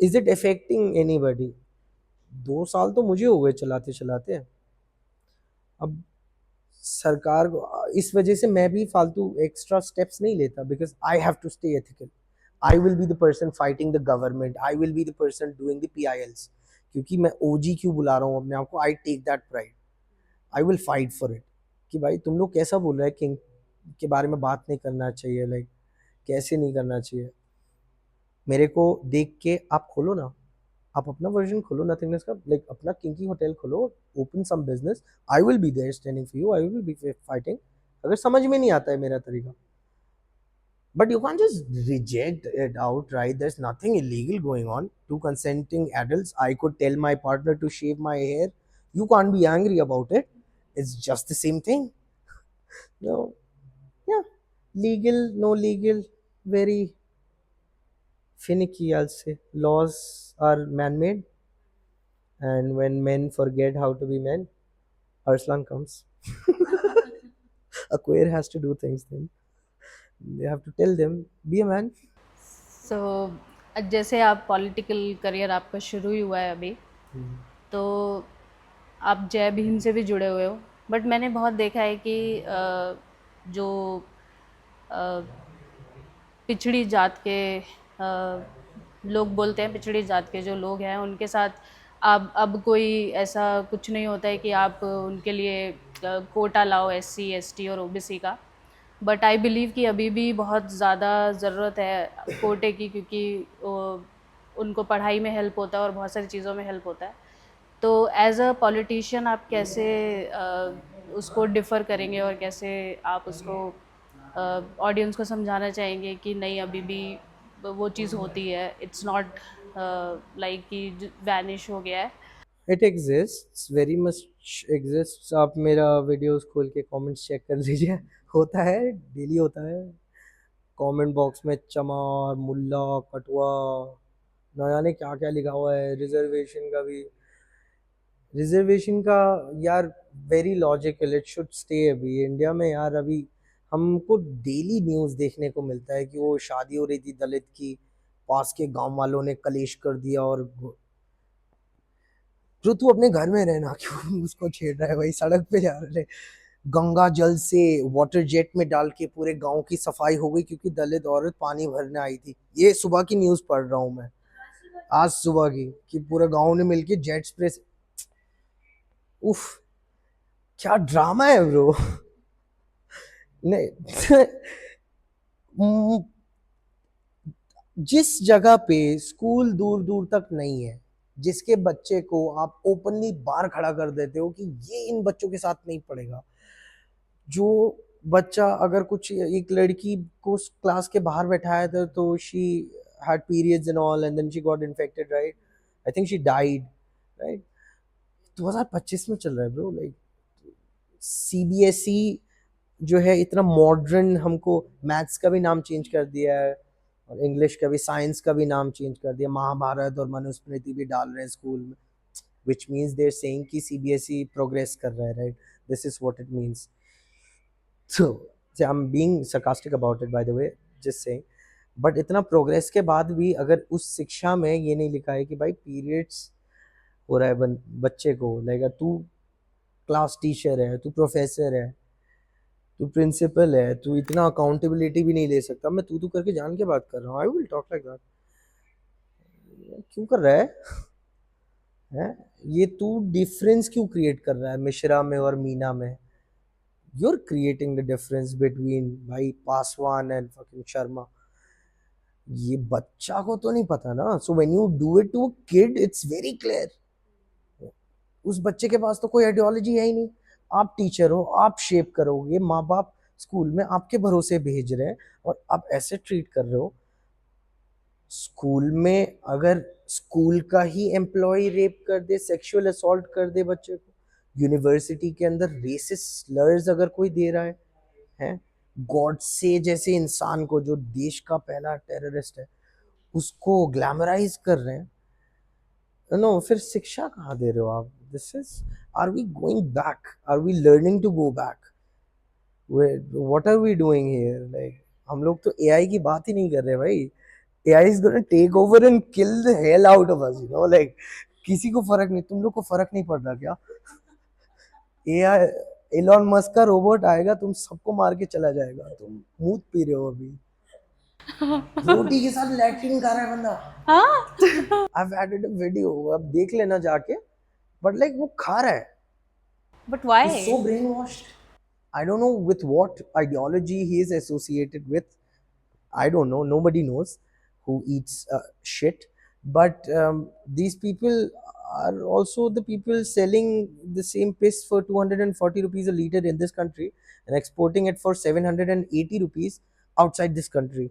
is it affecting anybody? 2 साल तो मुझे हो गए चलाते चलाते। अब सरकार को इस वजह से मैं भी फालतू एक्स्ट्रा स्टेप्स नहीं लेता, because I have to stay ethical. I will be the person fighting the government, I will be the person doing the PILs। क्योंकि मैं OG क्यों बुला रहा हूँ अपने आप को, I take that pride, I will fight for it. कि भाई तुम लोग कैसा बोल रहे हैं किंग के बारे में बात नहीं करना चाहिए, लाइक कैसे नहीं करना चाहिए। मेरे को देख के आप खोलो ना, आप अपना वर्जन खोलो नथिंगनेस का, लाइक अपना किंकी होटल खोलो, open some business, I will be there standing for you, I will be fighting. अगर समझ में नहीं आता है मेरा तरीका, but you can't just reject it outright. There's nothing illegal going on. Two consenting adults, I could tell my partner to shave my hair, you can't be angry about it, it's just the same thing. No, yeah, legal, no legal, very finicky, I'll say. Laws are man-made, and when men forget how to be men, Arslan comes. A queer has to do things then. They have to tell them, be a man. सो जैसे आप political career आपका शुरू ही हुआ है अभी, तो आप जय भीम से भी जुड़े हुए हो, बट मैंने बहुत देखा है कि जो अ, पिछड़ी जात के लोग बोलते हैं, पिछड़ी जात के जो लोग हैं उनके साथ अब कोई ऐसा कुछ नहीं होता है कि आप उनके लिए कोटा लाओ SC ST और OBC का। बट आई बिलीव कि अभी भी बहुत ज़्यादा ज़रूरत है कोटे की, क्योंकि उनको पढ़ाई में हेल्प होता है और बहुत सारी चीज़ों में हेल्प होता है। तो एज अ पॉलिटिशियन आप कैसे उसको डिफ़र करेंगे और कैसे आप उसको ऑडियंस को समझाना चाहेंगे कि नहीं अभी भी वो चीज़ होती है, इट्स नॉट लाइक कि वैनिश हो गया है। It exists, very much exists. आप मेरा वीडियोस खोल के कमेंट्स चेक कर लीजिए, होता है, डेली होता है। कमेंट बॉक्स में चमार, मुल्ला, कटवा, न जाने क्या क्या लिखा हुआ है। रिजर्वेशन का भी, रिजर्वेशन का यार very logical, it should stay. अभी इंडिया में यार अभी हमको डेली न्यूज़ देखने को मिलता है कि वो शादी हो रही थी दलित की, पास के गांव वालों ने कलेश कर दिया। और जो तू अपने घर में रहना, क्यों उसको छेड़ रहा है भाई? सड़क पे जा रहे, गंगा जल से वाटर जेट में डाल के पूरे गांव की सफाई हो गई क्योंकि दलित औरत पानी भरने आई थी। ये सुबह की न्यूज़ पढ़ रहा हूँ मैं, आज सुबह की, कि पूरे गांव ने मिलके जेट स्प्रे से। उफ, क्या ड्रामा है ब्रो। नहीं म, जिस जगह पे स्कूल दूर दूर तक नहीं है, जिसके बच्चे को आप ओपनली बाहर खड़ा कर देते हो कि ये इन बच्चों के साथ नहीं पढ़ेगा। जो बच्चा अगर कुछ, एक लड़की को क्लास के बाहर बैठाया था तो she had periods and all and then she got infected, right? I think she died, right? 2025 में चल रहा है ब्रो। लाइक सीबीएसई जो है इतना मॉडर्न, हमको मैथ्स का भी नाम चेंज कर दिया है और इंग्लिश का भी, साइंस का भी नाम चेंज कर दिया, महाभारत और मनुस्मृति भी डाल रहे हैं स्कूल में, which means they're saying कि सीबीएसई प्रोग्रेस कर रहा है, right? This is what it means. So I'm being sarcastic about it, by the way, just saying. But इतना प्रोग्रेस के बाद भी अगर उस शिक्षा में ये नहीं लिखा है कि भाई पीरियड्स हो रहा है बच्चे को, लाइक तू क्लास टीचर है, तू प्रोफेसर है, तू प्रिंसिपल है, तू इतना अकाउंटेबिलिटी भी नहीं ले सकता। मैं तू करके जान के बात कर रहा हूँ, I will talk like that. क्यों कर रहा है? ये तू डिफरेंस क्यों क्रिएट कर रहा है मिश्रा में और मीना में? you're creating the difference between भाई पासवान एंड fucking शर्मा। ये बच्चा को तो नहीं पता ना। So when you do it to kid it's very clear. उस बच्चे के पास तो कोई आइडियोलॉजी है ही नहीं। आप टीचर हो, आप शेप करोगे, माँ बाप स्कूल में आपके भरोसे भेज रहे हैं और आप ऐसे ट्रीट कर रहे हो। स्कूल में अगर स्कूल का ही एम्प्लॉय रेप कर दे, सेक्सुअल असॉल्ट कर दे बच्चे को, यूनिवर्सिटी के अंदर रेसिस्ट स्लर्स अगर कोई दे रहा है गॉडसे जैसे इंसान को, जो देश का पहला टेररिस्ट है, उसको ग्लैमराइज कर रहे हैं। नो, फिर शिक्षा कहाँ दे रहे हो आप? This is, are we going back? Are we learning to go back? What are we doing here? Like हम लोग तो एआई की बात ही नहीं कर रहे भाई। AI is gonna take over and kill the hell out of us, you know, like किसी को फर्क नहीं। तुम लोग को फर्क नहीं पड़ रहा क्या? AI, एलॉन मस्क का रोबोट आएगा, तुम सबको मार के चला जाएगा। तुम मूत पी रहे हो अभी, रोटी के साथ लैट्रिन कर रहा है बंदा। हाँ I've added a video, अब देख लेना जाके। बट लाइक वो खा रहा है। But why? He's so brainwashed. I don't know with what ideology he is associated with. I don't know. Nobody knows who eats shit. But these people are also the people selling the same piss for 240 rupees a liter in this country and exporting it for 780 rupees outside this country.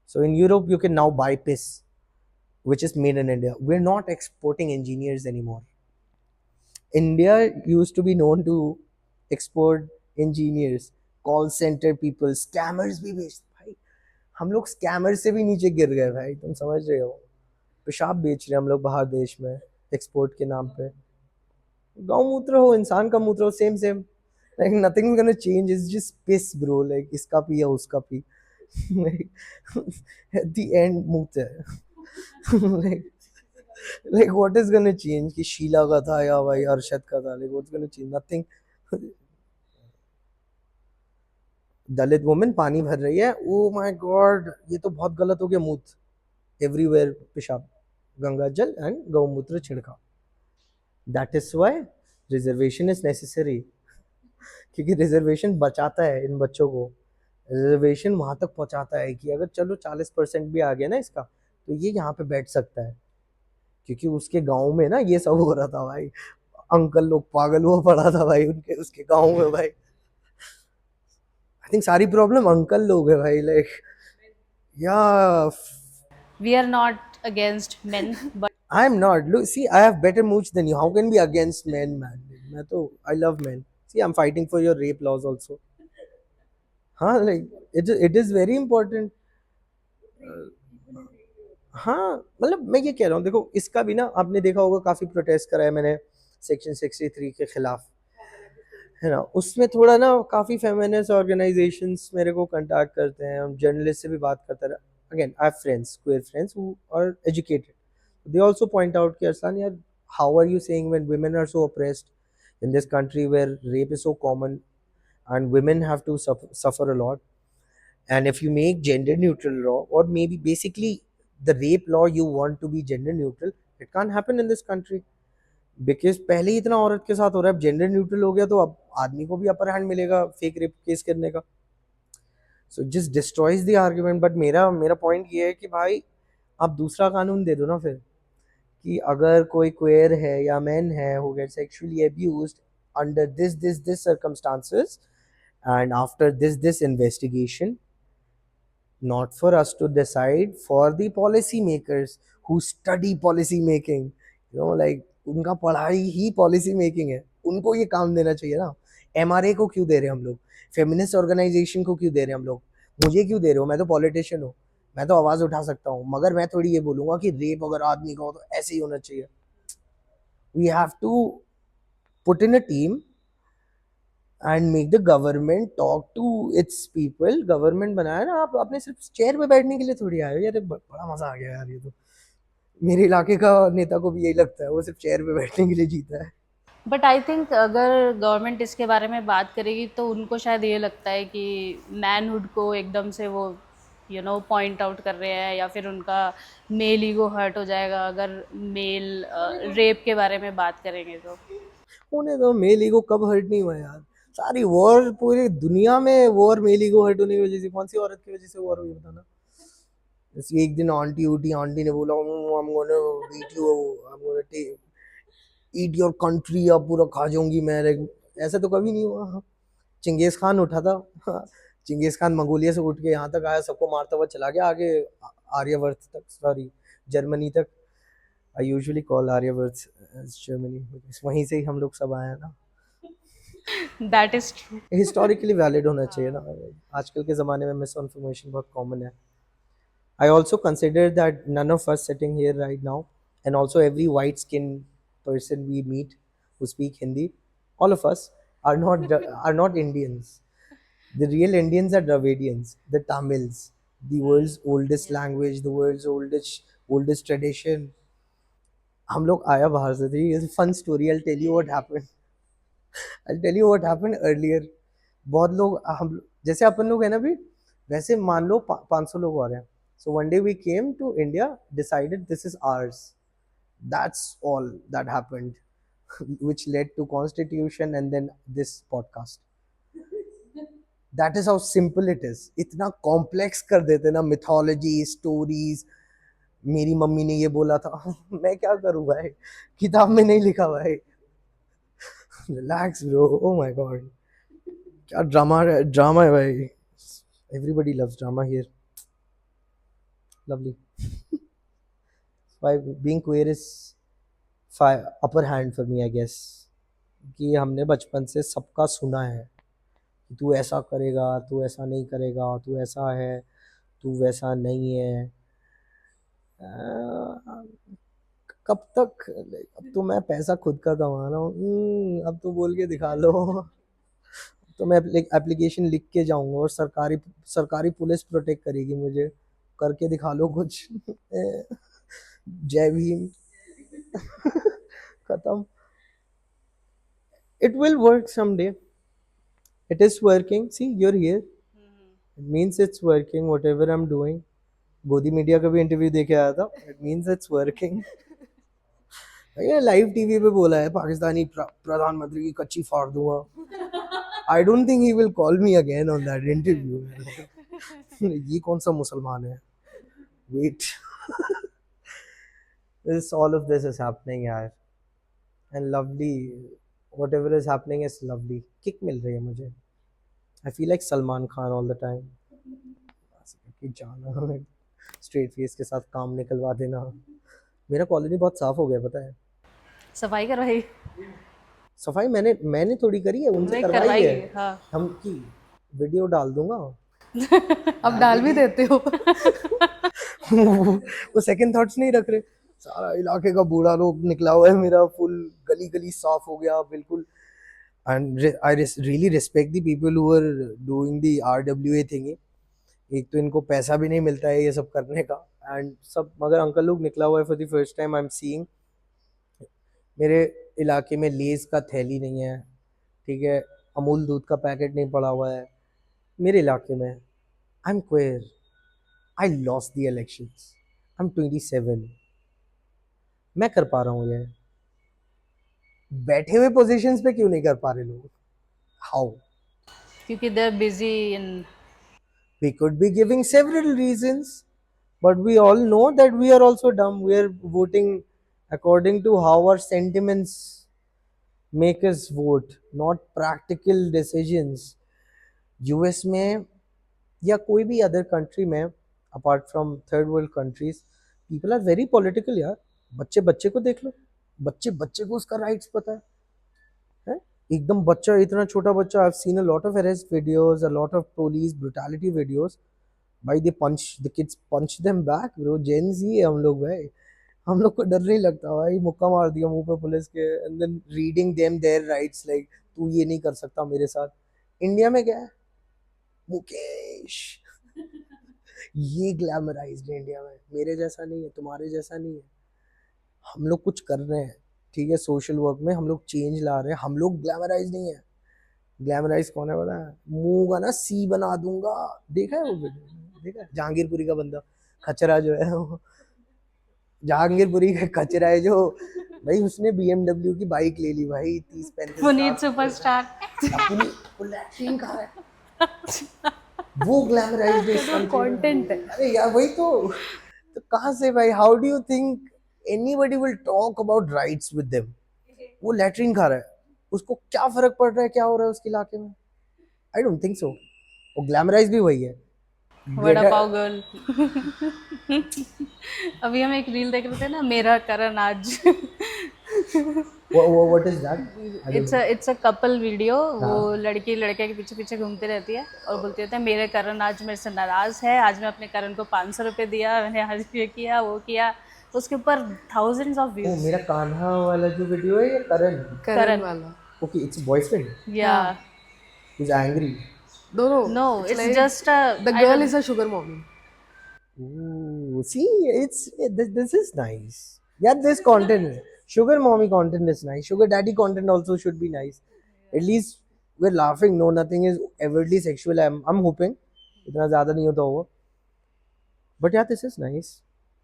So in Europe, you can now buy piss, which is made in India. We're not exporting engineers anymore. India used to be known to export engineers, call center people, scammers भी बेचते भाई। हम लोग scammer से भी नीचे गिर गए भाई, तुम समझ रहे हो? पेशाब बेच रहे हैं हम लोग बाहर देश में एक्सपोर्ट के नाम पे। गौमूत्र हो, इंसान का मूत्र हो, same same. Like nothing gonna change, is just piss bro. Like इसका पी या उसका पी, एट द एंड मूत्र है। like what is gonna change कि शीला का था या भाई अरशद का था? like what's gonna change? Nothing. दलित वुमेन पानी भर रही है, ओ माय गॉड, ये तो बहुत गलत हो गया। मूत एवरीवेयर, पेशाब, गंगा जल एंड गौमूत्र छिड़का। That is why reservation is necessary, क्योंकि रिजर्वेशन बचाता है इन बच्चों को। रिजर्वेशन वहां तक पहुंचाता है कि अगर चलो 40% भी आ गया ना इसका, तो ये यहाँ पे बैठ सकता है। क्योंकि उसके गांव में ना ये सब हो रहा था भाई, अंकल लोग पागल हुआ पड़ा था भाई उनके, उसके गांव में भाई। आई थिंक सारी प्रॉब्लम अंकल लोग है भाई। लाइक या we are not against men but I am not, look see I have better moods than you, how can be against men man? मैं तो I love men. See I am fighting for your rape laws also. हाँ, like it is very important. हाँ, मतलब मैं ये कह रहा हूँ, देखो इसका भी ना आपने देखा होगा, काफी प्रोटेस्ट करा है मैंने सेक्शन 63 के खिलाफ, है ना। उसमें थोड़ा ना काफी फेमिनिस्ट ऑर्गेनाइजेशंस मेरे को कांटेक्ट करते हैं, हम जर्नलिस्ट से भी बात करते रहे। again, I have friends, queer friends who are educated. They also point out कि अरसान यार, how are you saying when women are so oppressed in this country where rape is so common and women have to suffer a lot, and if you make gender neutral law, or maybe basically the rape law you want to be gender neutral, it can't happen in this country because पहले ही इतना औरत के साथ हो रहा है, अब gender neutral हो गया तो अब आदमी को भी अपर हैंड मिलेगा फेक रेप केस करने का. So just destroys the argument. But मेरा मेरा पॉइंट ये है कि भाई आप दूसरा कानून दे दो ना फिर, कि अगर कोई क्वेयर है या मैन है who get sexually abused under this circumstances and after this investigation, not for us to decide, for the policy makers who study policy making, like उनका पढ़ाई ही पॉलिसी मेकिंग है, उनको ये काम देना चाहिए ना. एमआरए को क्यों दे रहे हैं हम लोग, फेमिनिस्ट ऑर्गेनाइजेशन को क्यों दे रहे हैं हम लोग, मुझे क्यों दे रहे हो? मैं तो पॉलिटिशियन हूँ, मैं तो आवाज उठा सकता हूँ, मगर मैं थोड़ी ये बोलूंगा कि रेप अगर आदमी का हो तो ऐसे ही होना चाहिए. We have to put in a team and make the government talk to its people. Government बनाया ना, आप अपने सिर्फ चेयर पे बैठने के लिए थोड़ी आए हो यार. बड़ा मजा आ गया यार. ये तो मेरे इलाके का नेता को भी यही लगता है, वो सिर्फ चेयर पे बैठने के लिए जीता है. बट आई थिंक अगर गवर्नमेंट इसके बारे में बात करेगी तो उनको शायद ये लगता है कि मैनहुड को एकदम से वो पॉइंट आउट कर रहे हैं, या फिर उनका मेल ईगो हर्ट हो जाएगा अगर मेल रेप के बारे में बात करेंगे तो. उन्हें तो मेल ईगो कब हर्ट नहीं हुआ यार. सारी वॉर, पूरी दुनिया में वॉर मेल ईगो हर्ट होने की वजह से. कौन सी औरत की वजह से वॉर हुई बताना. एक दिन आंटी ने बोला I'm gonna beat you, I'm gonna eat your country, अब पूरा खा जाऊंगी मैं. ऐसा तो कभी नहीं हुआ. चिंगेज खान उठा था, चिंगेज खान मंगोलिया से उठ के यहाँ तक आया, सबको मारता हुआ चला गया आगे आर्यवर्त तक, सॉरी जर्मनी तक. I usually call Aryavarta Germany, वहीं से ही हम लोग सब आए ना. That is true. Historically valid होना चाहिए ना. आजकल के ज़माने में मिस इन्फॉर्मेशन बहुत कॉमन है. I also consider that none of us sitting here right now, and also every white skinned person we meet who speak Hindi, all of us are not Indians. The real Indians are Dravidians, the Tamils, the world's oldest language, the world's oldest tradition. हम लोग आया बाहर से थे. It's a fun story. I'll tell you what happened. I'll tell you what happened earlier. बहुत लोग हम जैसे अपन लोग है ना भी, वैसे मान लो 500 लोग आ रहे हैं. So one day we came to India, decided this is ours. That's all that happened, which led to constitution and then this podcast. That is how simple it is. इतना complex कर देते ना, mythology, stories. मेरी mummy ने ये बोला था. मैं क्या करूँ भाई, किताब में नहीं लिखा भाई. Relax bro. Oh my god, क्या ड्रामा है भाई. Everybody loves drama here. Lovely. Why being queer is upper hand for me, I guess. कि हमने बचपन से सबका सुना है कि तू ऐसा करेगा, तू ऐसा नहीं करेगा, तू ऐसा है, तू वैसा नहीं है. कब तक. अब तो मैं पैसा खुद का कमा रहा हूँ, अब तो बोल के दिखा लो. तो मैं एप्लीकेशन लिख के जाऊंगा और सरकारी पुलिस प्रोटेक्ट करेगी मुझे. करके दिखा लो कुछ. जय भीम. खत्म. It will work someday. It is working. See, you're here. It means it's working. Whatever I'm doing. गोदी मीडिया का भी इंटरव्यू देके आया था. It means it's working. ये लाइव टीवी पे बोला है पाकिस्तानी प्रधानमंत्री की कच्ची फाड़ दूंगा. I don't think he will call me again on that interview. ये कौन सा मुसलमान है? Wait. All of this is happening यार. And lovely. Whatever is happening is lovely. Kick मिल रही है मुझे. I feel like Salman Khan all the time. कि जाना स्ट्रेट फेस के साथ काम निकलवा देना. मेरा कॉलोनी बहुत साफ हो गया पता है. सफाई करवाई. सफाई मैंने थोड़ी करी है, उनसे करवाई है. हाँ. हम की वीडियो डाल दूंगा. अब डाल भी देते हो. वो सेकंड थॉट्स नहीं रख रहे. सारा इलाके का बूढ़ा लोग निकला हुआ है मेरा, फुल गली गली साफ हो गया बिल्कुल. And I really respect the people who are doing the RWA thingy. एक तो इनको पैसा भी नहीं मिलता है ये सब करने का एंड सब, मगर अंकल लोग निकला हुआ है for the first time I am seeing. मेरे इलाके में लेस का थैली नहीं है, ठीक है, अमूल दूध का पैकेट नहीं पड़ा हुआ है मेरे इलाके में। I am queer, I lost the elections, I am 27, मैं कर पा रहा हूँ ये, बैठे हुए पोजीशंस पे क्यों नहीं कर पा रहे लोग? हाउ? क्योंकि they are busy in We could be giving several reasons, but we all know that we are also dumb. We are voting according to how our sentiments make us vote, not practical decisions. US में या कोई भी other country में apart from third world countries, people are very political यार। बच्चे बच्चे को देख लो, बच्चे बच्चे को उसका राइट्स पता है? एकदम बच्चा, इतना छोटा बच्चा, I have seen a lot of arrest videos, a lot of police brutality videos. भाई they punch the kids, punch them back bro. Gen Z है हम लोग भाई, हम लोग को डर नहीं लगता भाई, मुक्का मार दिया मुंह पे पुलिस के and then reading them their rights like तू ये नहीं कर सकता मेरे साथ। इंडिया में क्या है? मुकेश ये ग्लैमराइज्ड है इंडिया में, मेरे जैसा नहीं है, तुम्हारे जैसा नहीं है। हम लोग कुछ कर रहे हैं, ठीक है, सोशल वर्क में हम लोग चेंज ला रहे हैं, हम लोग ग्लैमराइज नहीं है। ग्लैमराइज कौन है पता है? मुंह का ना सी बना दूंगा, देखा है वो वीडियो? देखा है जहांगीरपुरी का बंदा खचरा जो है वो, जहांगीरपुरी का खचरा है जो, भाई उसने BMW की बाइक ले ली भाई 30-35 पुनीत लाख। सुपरस्टार। अपनी लैट्रिन खा रहा है, वो ग्लैमराइज्ड है कंटेंट है। अरे यार वही तो कहाँ से भाई? How do you think anybody will talk about rights with them? वो लैट्रिन खा रहा है, उसको क्या फर्क पड़ रहा है क्या हो रहा है उसके इलाके में? I don't think so. वो ग्लैमराइज भी वही है। वड़ा पाव गर्ल। अभी हम एक रील देख रहे थे ना, मेरा करण आज। What is that? It's a couple video. वो लड़की लड़के के पीछे पीछे घूमती रहती है और बोलती रहती है मेरे करण आज मेरे से नाराज है, आज मैं अपने करण को 500 रुपये दिया, मैंने आज ये किया वो किया। उसके ऊपर थाउजेंड्स ऑफ ओ व्यूज। मेरा कान्हा वाला जो वीडियो है ये करण? करण वाला। ओके इट्स बॉयफ्रेंड या इज एंग्री। दोनों। No, it's just the girl is a sugar mommy. Ooh, see, this is nice. Yeah, this content, sugar mommy content is nice. Sugar daddy content also should be nice. At least we're laughing. No, nothing is overtly sexual. I'm hoping इतना ज़्यादा नहीं होता होगा. But yeah, this is nice.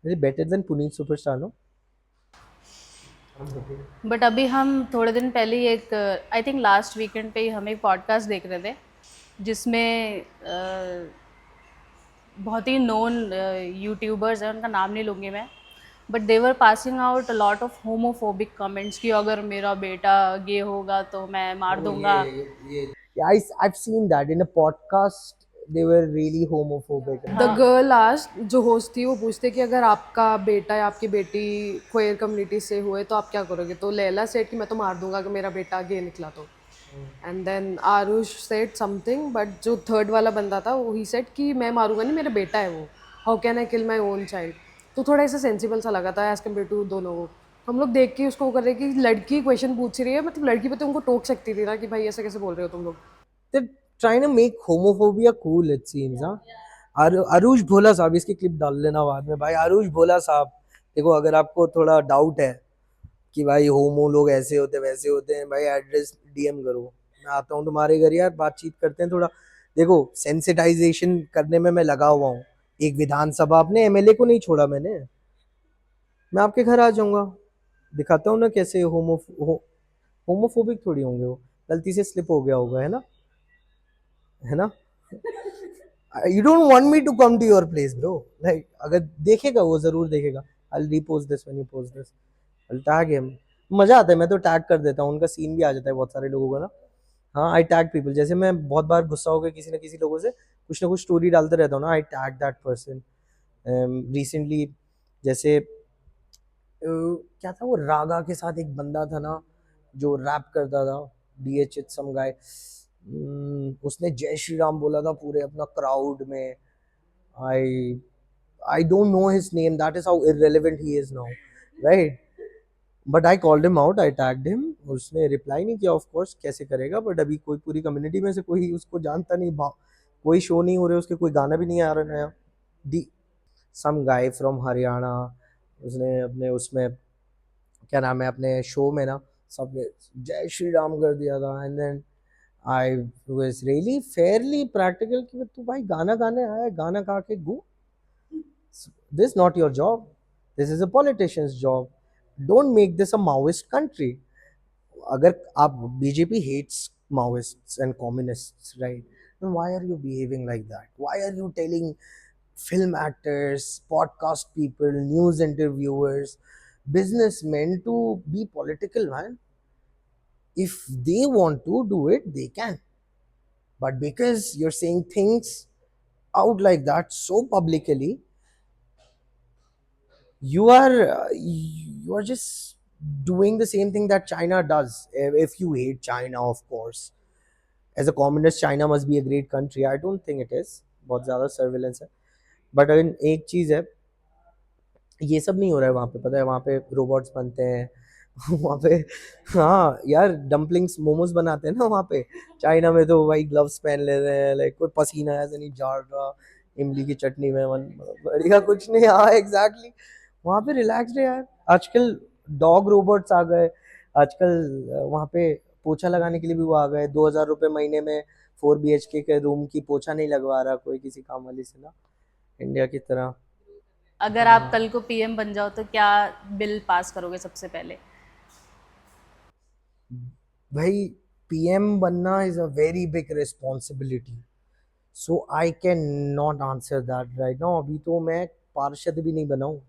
Is it better than Puneet Superstar? No. I'm hoping. But अभी हम थोड़े दिन पहले ही एक आई थिंक लास्ट वीकेंड पे ही हम एक पॉडकास्ट देख रहे थे जिसमें बहुत ही नोन यूट्यूबर्स हैं, उनका नाम नहीं लूँगी मैं, but they were passing out a lot of homophobic comments कि अगर मेरा बेटा गे होगा तो मैं मार दूंगा। Yeah, I've seen that in a podcast. They were really homophobic. The girl asked, जो होस्ट थी वो पूछते कि अगर आपका बेटा या आपकी बेटी क्वेयर कम्युनिटी से हुए तो आप क्या करोगे? तो लैला सेड कि मैं तो मार दूंगा अगर मेरा बेटा गे निकला तो। And then Aarush said something, but जो थर्ड वाला बंदा था वो ही सेड कि मैं मारूंगा नहीं, मेरा बेटा है वो, how can I kill my own child. तो थोड़ा ऐसा सेंसिबल सा लगा था एज कम्पेयर टू दोनों को। हम लोग देख के उसको वो कर रहे कि लड़की क्वेश्चन पूछ रही है, मतलब लड़की पे तो उनको टोक सकती थी ना कि भाई ऐसा कैसे बोल रहे हो तुम लोग। They're trying to make homophobia cool, it seems, हाँ? आरुष भोला साहब, इसकी क्लिप डाल लेना बाद में भाई। आरुष भोला साहब, देखो अगर आपको थोड़ा डाउट है कि भाई होमो लोग ऐसे होते वैसे होते हैं, भाई एड्रेस DM करो, मैं आता हूँ तुम्हारे घर यार, बातचीत करते हैं थोड़ा। देखो सेंसिटाइजेशन करने में मैं लगा हुआ हूँ। एक विधानसभा, अपने MLA को नहीं छोड़ा मैंने, मैं आपके घर आ जाऊंगा, दिखाता हूँ ना कैसे होमोफोबिक थोड़ी होंगे वो, गलती से स्लिप हो गया होगा, है ना? You don't want me to come to your place, bro. Like अगर देखेगा वो जरूर देखेगा। I'll repost this when you post this. I'll tag him. मजा आता है, मैं तो टैग कर देता हूँ, उनका सीन भी आ जाता है बहुत सारे लोगों का ना। हाँ, आई टैग पीपल, जैसे मैं बहुत बार गुस्सा हो गया किसी ना किसी लोगों से, कुछ ना कुछ स्टोरी डालते रहता हूँ ना, I tag that person. Recently जैसे क्या था वो, रागा के साथ एक बंदा था ना जो रैप करता था, DH सम गाय, उसने जय श्री राम बोला था पूरे अपना क्राउड में। I I don't know his name, that is how irrelevant he is now, right? But I called him out, I tagged him, उसने रिप्लाई नहीं किया, ऑफ कोर्स कैसे करेगा, बट अभी कोई पूरी कम्युनिटी में से कोई उसको जानता नहीं, कोई शो नहीं हो रहे उसके, कोई गाना भी नहीं आ रहा नया। दी सम गाय फ्रॉम हरियाणा, उसने अपने उसमें क्या नाम है अपने शो में ना सबने जय श्री राम कर दिया था। And then I was really fairly practical कि तू भाई गाना गाने आया, गाना गा के go, this not your job, this is a politicians job, don't make this a Maoist country. अगर आप BJP hates Maoists and communists, right? Then why are you behaving like that? Why are you telling film actors, podcast people, news interviewers, businessmen to be political, man? If they want to do it, they can. But because you're saying things out like that so publicly, you are just doing the same thing that China does. If you hate China, of course, as a communist China must be a great country. I don't think it is, बहुत ज़्यादा surveillance है। But अगर एक चीज़ है, ये सब नहीं हो रहा है वहाँ पे, पता है वहाँ पे रोबोट्स बनते हैं वहाँ पे। हाँ यार, डम्पलिंग्स मोमोज बनाते हैं ना वहाँ पे। चाइना में तो भाई ग्लव्स पहन ले रहे हैं, लाइक कोई पसीना ऐसे नहीं झाड़ रहा इमली की चटनी में, मन बढ़िया कुछ नहीं। हाँ एग्जैक्टली, वहाँ पे रिलैक्स्ड है यार। आजकल डॉग रोबोट्स आ गए, आजकल वहाँ पे पोछा लगाने के लिए भी वो आ गए। 2000 रुपये महीने में 4 BHK के रूम की पोछा नहीं लगवा रहा कोई किसी काम वाली से ना, इंडिया की तरह। अगर आप कल को पीएम बन जाओ तो क्या बिल पास करोगे सबसे पहले? भाई पीएम बनना is a very big responsibility, so I can not answer that right now. अभी तो मैं पार्षद भी नहीं बना हूँ,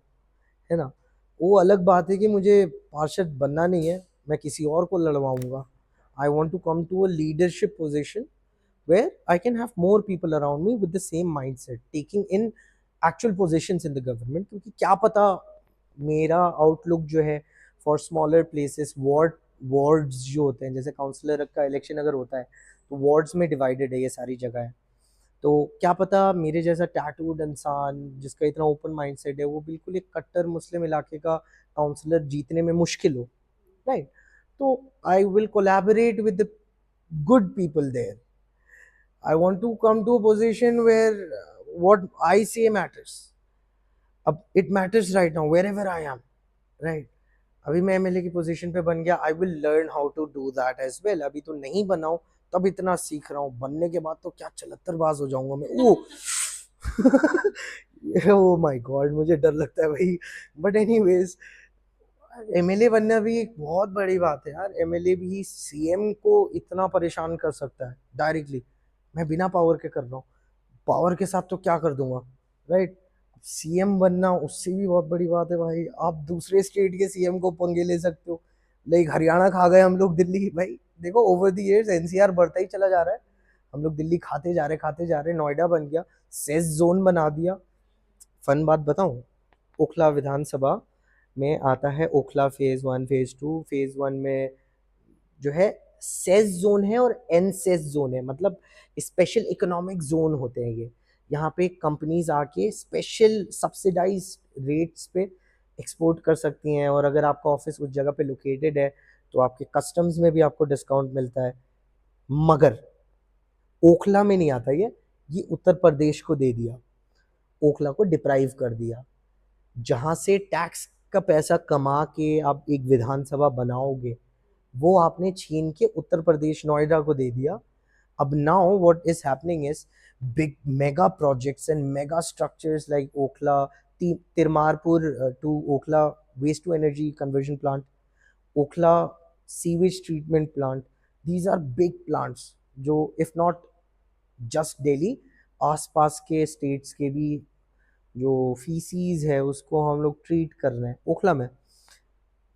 है ना। वो अलग बात है कि मुझे पार्षद बनना नहीं है, मैं किसी और को लड़वाऊंगा। I want to come to a leadership position where I can have more people around me with the same mindset, taking in actual positions in the government। क्योंकि क्या पता मेरा आउटलुक जो है फॉर स्मॉलर प्लेसेस, वार्ड्स जो होते हैं, जैसे काउंसलर का इलेक्शन अगर होता है तो वार्ड्स में डिवाइडेड है ये सारी जगह है। तो क्या पता मेरे जैसा टैटूड इंसान जिसका इतना ओपन माइंडसेट है वो बिल्कुल एक कट्टर मुस्लिम इलाके का काउंसलर जीतने में मुश्किल हो, राइट। तो I will collaborate with the good people there. I want to come to a position where what I say matters. अब it matters right now wherever I am, right? अभी मैं एमएलए की position पे बन गया, I will learn how to do that as well. अभी तो नहीं बना हूं, तब इतना सीख रहा हूँ, बनने के बाद तो क्या चलत्तरबाज हो जाऊंगा मैं। ओ ओ माय गॉड, मुझे डर लगता है भाई। बट एनीवेज, एमएलए बनना भी एक बहुत बड़ी बात है यार। एमएलए भी सीएम को इतना परेशान कर सकता है डायरेक्टली, मैं बिना पावर के कर रहा हूँ, पावर के साथ तो क्या कर दूंगा, राइट। सीएम बनना उससे भी बहुत बड़ी बात है भाई, आप दूसरे स्टेट के सीएम को पंगे ले सकते हो। लाइक हरियाणा खा गए हम लोग दिल्ली, भाई देखो ओवर द इयर्स एनसीआर बढ़ता ही चला जा रहा है, हम लोग दिल्ली खाते जा रहे, नोएडा बन गया, सेस जोन बना दिया। फन बात बताऊं, ओखला विधानसभा में आता है ओखला फेज 1 फेज 2। फेज 1 में जो है सेस जोन है और एन सेस जोन है, मतलब स्पेशल इकोनॉमिक जोन होते हैं ये। यहाँ पे कंपनीज आके स्पेशल सब्सिडाइज रेट्स पे एक्सपोर्ट कर सकती हैं, और अगर आपका ऑफिस उस जगह पे लोकेटेड है तो आपके कस्टम्स में भी आपको डिस्काउंट मिलता है। मगर ओखला में नहीं आता ये उत्तर प्रदेश को दे दिया, ओखला को डिप्राइव कर दिया। जहाँ से टैक्स का पैसा कमा के आप एक विधानसभा बनाओगे, वो आपने छीन के उत्तर प्रदेश नोएडा को दे दिया। अब now what is happening is big mega projects and mega structures like Okhla Timarpur to Okhla waste to energy conversion plant, Okhla sewage treatment plant. These are big plants जो इफ नॉट जस्ट दिल्ली, आसपास के स्टेट्स के भी जो फीसीज है उसको हम लोग ट्रीट कर रहे हैं ओखला में।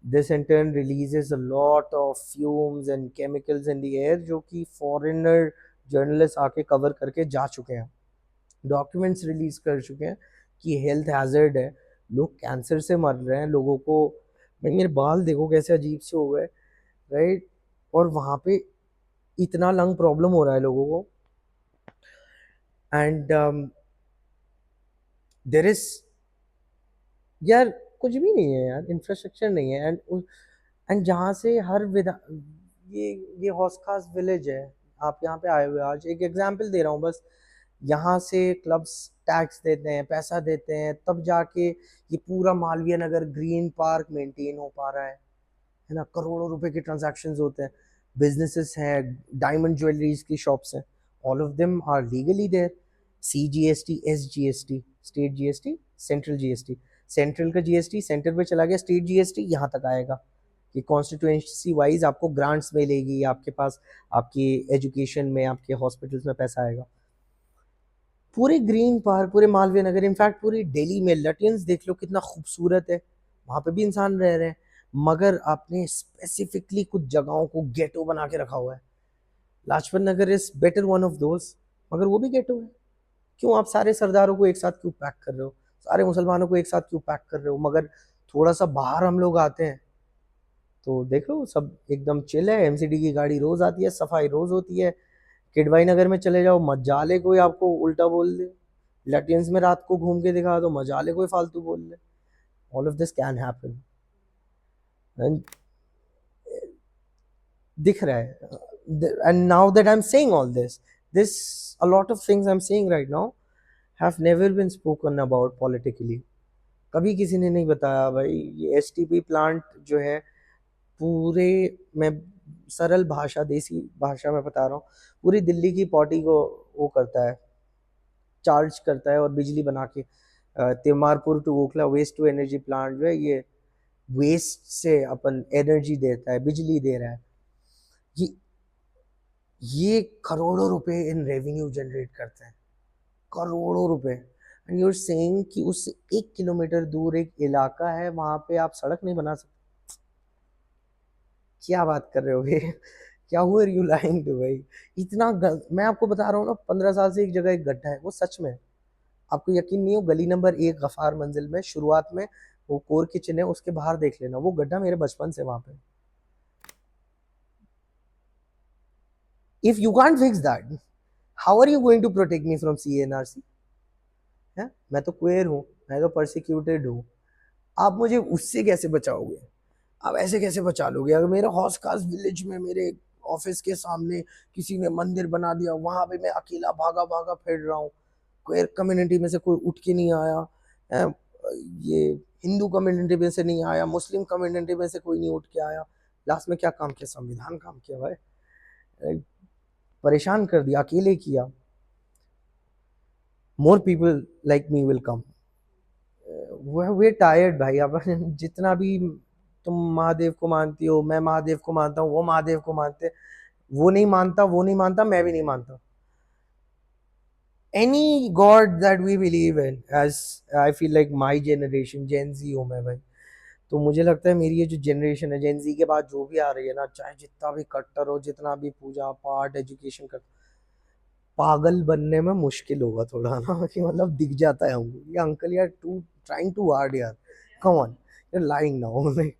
This in turn releases a lot of fumes and chemicals in the air जो कि फॉरेनर जर्नलिस्ट आके कवर करके जा चुके हैं, डॉक्यूमेंट्स रिलीज कर चुके हैं कि हेल्थ हैजर्ड है, लोग कैंसर से मर रहे हैं। लोगों को, भाई मेरे बाल देखो कैसे अजीब से हो गए, राइट। और वहाँ पे इतना लंग प्रॉब्लम हो रहा है लोगों को, एंड देर इज यार कुछ भी नहीं है यार, इंफ्रास्ट्रक्चर नहीं है। एंड जहाँ से हर विधा ये हौस खास विलेज है, आप यहाँ पे आए हुए, आज एक एग्जांपल दे रहा हूँ बस। यहाँ से क्लब्स टैक्स देते हैं, पैसा देते हैं, तब जाके ये पूरा Malviya Nagar green park maintain हो पा रहा है ना। करोड़ों रुपए के ट्रांजैक्शंस होते हैं, बिजनेसेस हैं, डायमंड ज्वेलरीज की शॉप्स हैं, all of them are legally there. CGST, SGST, state GST, central GST, central का GST सेंटर पे चला गया, स्टेट GST यहाँ तक आएगा कि कॉन्स्टिट्यूएंसी वाइज आपको ग्रांट्स मिलेगी, आपके पास आपकी एजुकेशन में, आपके हॉस्पिटल्स में पैसा आएगा। पूरे ग्रीन पार्क, पूरे मालवीय नगर, इनफैक्ट पूरी दिल्ली में लटियंस देख लो कितना खूबसूरत है, वहाँ पे भी इंसान रह रहे हैं, मगर आपने स्पेसिफिकली कुछ जगहों को गेटो बना के रखा हुआ है। Lajpat Nagar is better one of those, मगर वो भी गेटो है। क्यों आप सारे सरदारों को एक साथ क्यों पैक कर रहे हो, सारे मुसलमानों को एक साथ क्यों पैक कर रहे हो? मगर थोड़ा सा बाहर हम लोग आते हैं तो देख लो सब एकदम चिल है, MCD की गाड़ी रोज आती है, सफाई रोज होती है। किडवाई नगर में चले जाओ, मजाले कोई आपको उल्टा बोल दे, लैटियंस में रात को घूम के दिखा दो, मजाले कोई फालतू बोल दे। All of this can happen, and दिख रहा है। And now that I am saying all this a lot of things I'm saying right now have never been spoken about politically. कभी किसी ने नहीं बताया भाई ये STP प्लांट जो है पूरे, मैं सरल भाषा देसी भाषा में बता रहा हूँ, पूरी दिल्ली की पॉटी को वो करता है, चार्ज करता है और बिजली बना के Timarpur to Okhla waste to energy plant जो है ये वेस्ट से अपन एनर्जी देता है, बिजली दे रहा है। ये ये करोड़ों रुपए इन रेवेन्यू जनरेट करते हैं, करोड़ों रुपए। एंड यू आर सेइंग कि उससे 1 किलोमीटर दूर एक इलाका है, वहां पे आप सड़क नहीं बना सकते? क्या बात कर रहे हो भाई? क्या हुआ, यू लाइंग टू भाई? मैं आपको बता रहा हूँ ना, 15 साल से एक जगह एक गड्ढा है, वो सच में आपको यकीन नहीं हो, गली नंबर 1 गफार मंजिल में शुरुआत में वो कोर किचन है, उसके बाहर देख लेना, वो गड्ढा मेरे बचपन से वहां पे। If you can't fix that, how are you going to protect me from CNRC? है, मैं तो क्वेयर हूँ, मैं तो परसिक्यूटेड हूँ, आप मुझे उससे कैसे बचाओगे? आप ऐसे कैसे बचा लोगे? अगर मेरे हौस खास विलेज में मेरे ऑफिस के सामने किसी ने मंदिर बना दिया, वहां पे मैं अकेला भागा भागा फिर रहा हूँ, क्वेयर कम्युनिटी में से कोई उठ के नहीं आया है, ये हिंदू कम्युनिटी में से नहीं आया, मुस्लिम कम्युनिटी में से कोई नहीं उठ के आया, लास्ट में क्या काम किया? संविधान काम किया भाई, परेशान कर दिया, अकेले किया। More people like me will come. Way tired भाई। अब जितना भी तुम महादेव को मानती हो, मैं महादेव को मानता हूँ, वो महादेव को मानते, वो नहीं मानता, वो नहीं मानता, मैं भी नहीं मानता। Any god that we believe in, as I feel like my generation, gen Z हूँ मैं भाई, तो मुझे लगता है मेरी ये जो जनरेशन है, जेन जी के बाद जो भी आ रही है ना, चाहे जितना भी कट्टर हो, जितना भी पूजा पाठ एजुकेशन कर, पागल बनने में मुश्किल होगा थोड़ा ना कि मतलब दिख जाता है हमको ये अंकल यार टू ट्राइंग टू हार्ड यार, come on, you're lying now like,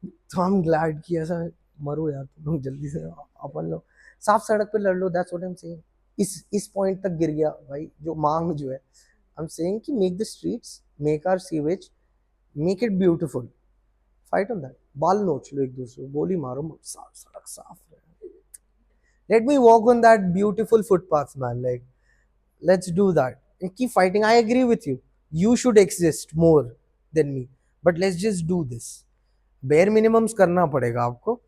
तो I'm glad कि ऐसा मरो यार तुम लोग जल्दी से, अपन लोग साफ सड़क पे लड़ लो, that's what I am saying. इस पॉइंट तक गिर गया भाई जो मांग जो है, आई एम सेइंग कि make the streets, make our sewage, make it beautiful, fight on that, बाल नोच लो एक दूसरे को, गोली मारो, साफ सड़क साफ रहे, let me walk on that beautiful footpath man, like let's do that and keep fighting. I agree with you, you should exist more than me, but let's just do this, bare minimums करना पड़ेगा आपको,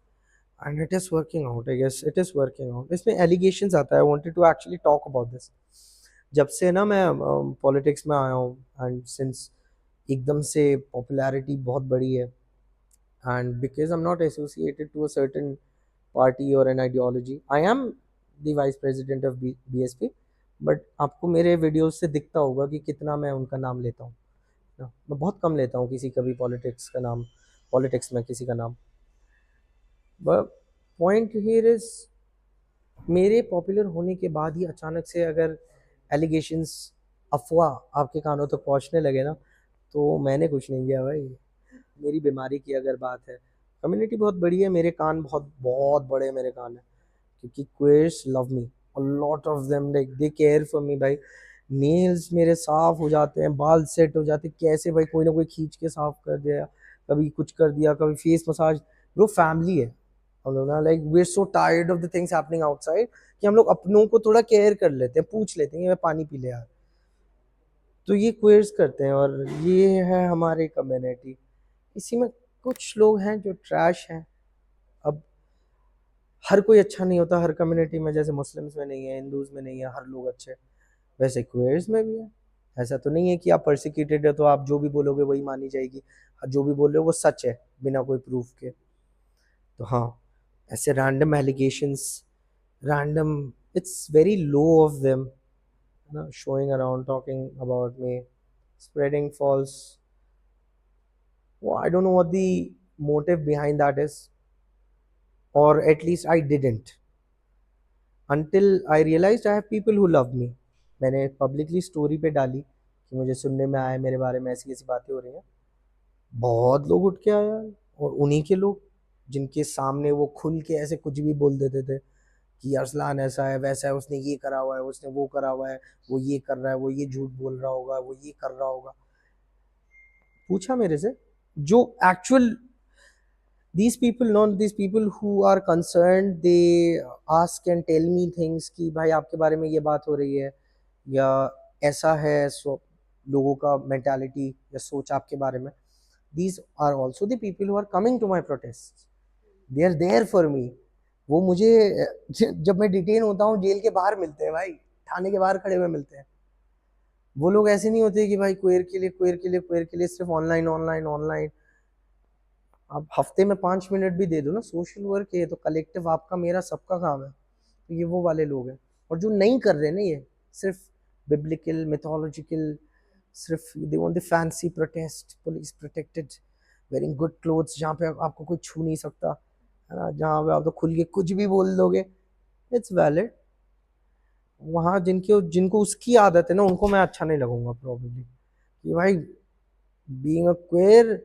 and it is working out, I guess it is working out। इसमें allegations आता है, I wanted to actually talk about this। जब से ना मैं पॉलिटिक्स में आया हूँ, एंड सिंस एकदम से पॉपुलैरिटी बहुत बड़ी है, and because I'm not associated to a certain party or an ideology, I am the vice president of BSP, but आपको मेरे वीडियोस से दिखता होगा कि कितना मैं उनका नाम लेता हूँ ना, मैं बहुत कम लेता हूँ किसी का भी पॉलिटिक्स का नाम, पॉलिटिक्स में किसी का नाम। बट पॉइंट हियर इज, मेरे पॉपुलर होने के बाद ही अचानक से अगर एलिगेशंस, अफवाह आपके कानों तक पहुँचने लगे ना, तो मैंने कुछ नहीं किया भाई। मेरी बीमारी की अगर बात है, कम्युनिटी बहुत बड़ी है, मेरे कान बहुत बहुत बड़े मेरे कान है, क्योंकि queers love me, a lot of them, like they care for me भाई। नेल्स मेरे साफ हो जाते हैं, बाल सेट हो जाते हैं, कैसे भाई, कोई ना कोई खींच के साफ कर दिया, कभी कुछ कर दिया, कभी फेस मसाज, ब्रो फैमिली है, हम लोग ना like we are so tired of the things happening outside कि हम लोग अपनों को थोड़ा केयर कर लेते हैं, पूछ लेते हैं कि मैं पानी पी ले यार। तो ये क्वेयर्स करते हैं और ये है हमारी कम्युनिटी। इसी में कुछ लोग हैं जो ट्रैश हैं। अब हर कोई अच्छा नहीं होता हर कम्युनिटी में, जैसे मुस्लिम्स में नहीं है, हिंदूज में नहीं है हर लोग अच्छे, वैसे क्वेयर्स में भी है। ऐसा तो नहीं है कि आप परसिक्यूटेड है तो आप जो भी बोलोगे वही मानी जाएगी, जो भी बोल रहे हो वो सच है बिना कोई प्रूफ के। तो हाँ, ऐसे random allegations, random, it's very low of them, ना, showing around talking about me, spreading false, well, I don't know what the motive behind that is, or at least I didn't until I realized I have people who love me। मैंने publicly story पे डाली कि मुझे सुनने में आया मेरे बारे में ऐसी ऐसी बातें हो रही हैं, बहुत लोग उठ के आए यार। और उन्हीं के लोग जिनके सामने वो खुल के ऐसे कुछ भी बोल देते थे कि अरसलान ऐसा है वैसा है, उसने ये करा हुआ है, उसने वो करा हुआ है, वो ये कर रहा है, वो ये झूठ बोल रहा होगा, वो ये कर रहा होगा। पूछा मेरे से जो actual these people who are concerned, they ask and tell me things कि भाई आपके बारे में ये बात हो रही है या ऐसा है, सो लोगों का मेंटालिटी या सोच आपके बारे में। these are also the people who are coming to my protests, they are there for me। वो मुझे जब मैं डिटेन होता हूँ जेल के बाहर मिलते हैं भाई, थाने के बाहर खड़े हुए मिलते हैं। वो लोग ऐसे नहीं होते कि भाई क्वेर के लिए क्वेर के लिए क्वेर के लिए सिर्फ ऑनलाइन ऑनलाइन ऑनलाइन। आप हफ्ते में 5 मिनट भी दे दो ना, सोशल वर्क है तो कलेक्टिव आपका मेरा सबका काम है। तो ये वो वाले लोग हैं। और जो नहीं कर रहे ना ये सिर्फ बिब्लिकल मिथोलॉजिकल, सिर्फ they want the fancy protest, police protected, wearing good clothes, जहाँ पे आपको कोई छू नहीं सकता है ना, जहाँ पे आप तो खुल के कुछ भी बोल दोगे, इट्स वैलिड। वहाँ जिनके जिनको उसकी आदत है ना उनको मैं अच्छा नहीं लगूंगा प्रोबेबली कि भाई being a queer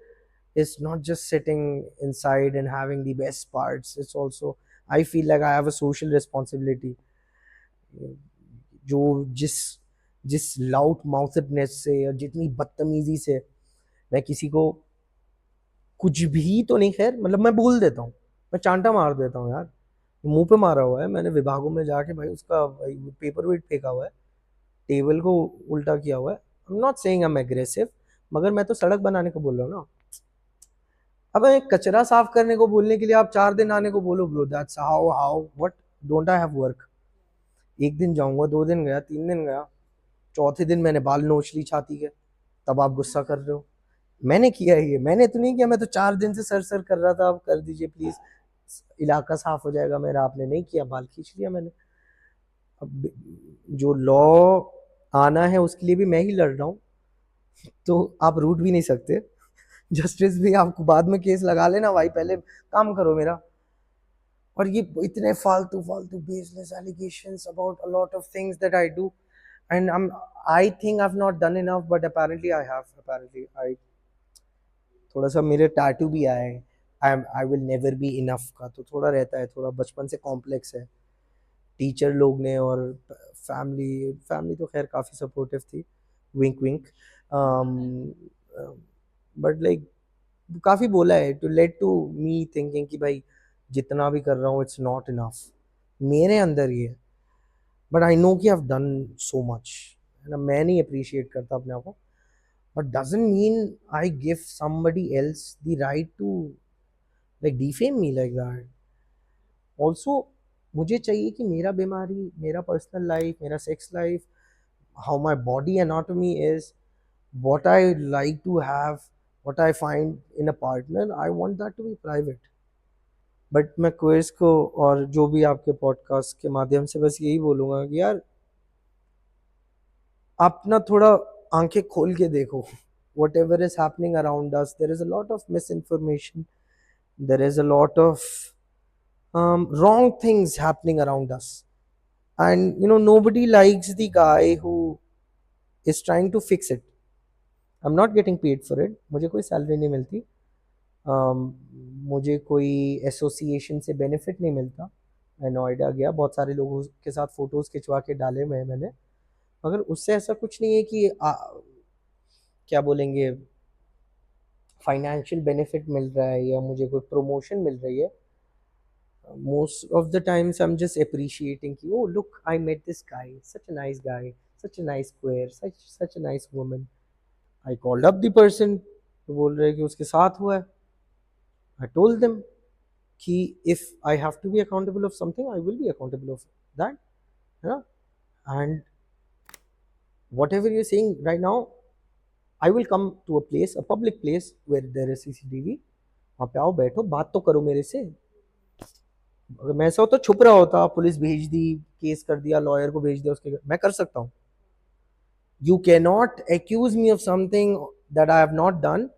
is not just sitting inside and having the best parts, it's also, I feel like I have a social responsibility। जो जिस जिस लाउड माउथडनेस से और जितनी बदतमीजी से मैं किसी को कुछ भी तो नहीं, खैर मतलब मैं बोल देता हूँ, मैं चांटा मार देता हूँ यार, मुंह पे मारा हुआ है मैंने विभागों में जाके भाई, उसका पेपर वेट फेंका हुआ है, टेबल को उल्टा किया हुआ है। I am not saying I am aggressive, मगर मैं तो सड़क बनाने को बोल रहा हूँ ना। अब एक कचरा साफ करने को बोलने के लिए आप 4 दिन आने को बोलो bro, that's how how what, don't I have work? एक दिन जाऊंगा, 2 दिन गया, 3 दिन गया, चौथे दिन मैंने बाल नोच ली छाती के, तब आप गुस्सा कर रहे हो। मैंने किया है ये, मैंने तो नहीं किया, मैं तो 4 दिन से सर सर कर रहा था, आप कर दीजिए प्लीज, इलाका साफ हो जाएगा मेरा, आपने नहीं किया, बाल खींच लिया मैंने। अब जो लॉ आना है उसके लिए भी मैं ही लड़ रहा हूँ, तो आप रूठ भी नहीं सकते। जस्टिस भी आपको बाद में केस लगा लेना भाई, पहले काम करो मेरा। और ये इतने फालतू फालतू baseless allegations about a lot of things that I do, and I think I have not done enough, but apparently I have, apparently I, थोड़ा सा मेरे टैटू भी आए हैं, I will never be enough का, तो थोड़ा रहता है, थोड़ा बचपन से कॉम्प्लेक्स है। टीचर लोग ने और फैमिली, फैमिली तो खैर काफ़ी सपोर्टिव थी, विंक विंक, बट लाइक काफ़ी बोला है too late to me thinking कि भाई जितना भी कर रहा हूँ इट्स नॉट इनफ, मेरे अंदर ही है। बट आई नो कि I have done so much, है ना, मैं नहीं अप्रिशिएट करता अपने आप को, but doesn't mean I give somebody else the right to like defame me like that. Also मुझे चाहिए कि मेरा बीमारी, मेरा पर्सनल लाइफ, मेरा sex life, how my body anatomy is, what I like to have, what I find in a partner, I want that to be private। But मैं क्वेज को और जो भी आपके पॉडकास्ट के माध्यम से बस यही बोलूँगा कि यार आप ना थोड़ा आंखें खोल के देखो, what ever is happening around us, there is a lot of miss information, there is a lot of wrong things happening around us, and you know nobody likes the guy who is trying to fix it। I am not getting paid for it, मुझे कोई salary नहीं मिलती, मुझे कोई association से benefit नहीं मिलता। मैं नोएडा गया, बहुत सारे लोगों के साथ फ़ोटोज़ खिंचवा के डाले हुए हैं मैंने, मगर उससे ऐसा कुछ नहीं है कि क्या बोलेंगे, फाइनेंशियल बेनिफिट मिल रहा है या मुझे कोई प्रमोशन मिल रही है। Most of the times I'm just appreciating कि, oh look, I met this guy, such a nice guy, such a nice queer, such a nice woman. I called up the person, तो बोल रहे हैं कि उसके साथ हुआ है. I told them कि if I have to be accountable of something, I will be accountable of that, है ना. And whatever you're saying right now, I will come to a place, a public place where there is CCTV. वहाँ पे आओ, बैठो, बात तो करो मेरे से. अगर मैं ऐसा होता, छुप रहा होता, पुलिस भेज दी, केस कर दिया, लॉयर को भेज दिया उसके घर, मैं कर सकता हूँ. You can not accuse me of something that I have not done,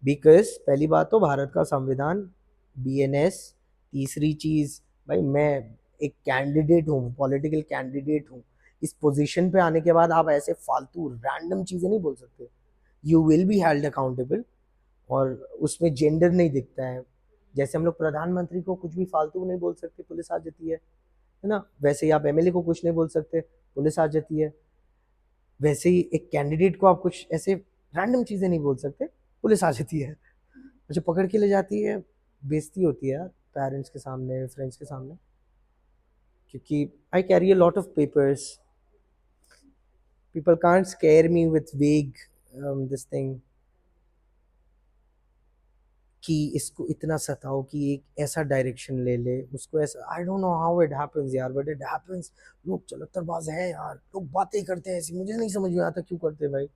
because पहली बात तो भारत का संविधान, BNS. तीसरी चीज, भाई मैं एक कैंडिडेट हूँ, पॉलिटिकल कैंडिडेट हूँ. इस पोजीशन पे आने के बाद आप ऐसे फालतू रैंडम चीजें नहीं बोल सकते. You will be held accountable. और उसमें जेंडर नहीं दिखता है. जैसे हम लोग प्रधानमंत्री को कुछ भी फालतू नहीं बोल सकते, पुलिस आ जाती है ना. वैसे ही आप MLA को कुछ नहीं बोल सकते, पुलिस आ जाती है. वैसे ही एक कैंडिडेट को आप कुछ ऐसे रैंडम चीजें नहीं बोल सकते, पुलिस आ जाती है. मुझे पकड़ के ले जाती है, बेइज्जती होती है यार, पेरेंट्स के सामने, फ्रेंड्स के सामने, क्योंकि I carry a lot of papers. People can't scare me with वेग दिस थिंग कि इसको इतना सताओ कि एक ऐसा डायरेक्शन ले ले, उसको ऐसा. आई don't know how it happens यार, बट इट हैपेंस. लोग चलतरबाज हैं यार, लोग बातें करते हैं ऐसी, मुझे नहीं समझ में आता क्यों करते हैं भाई.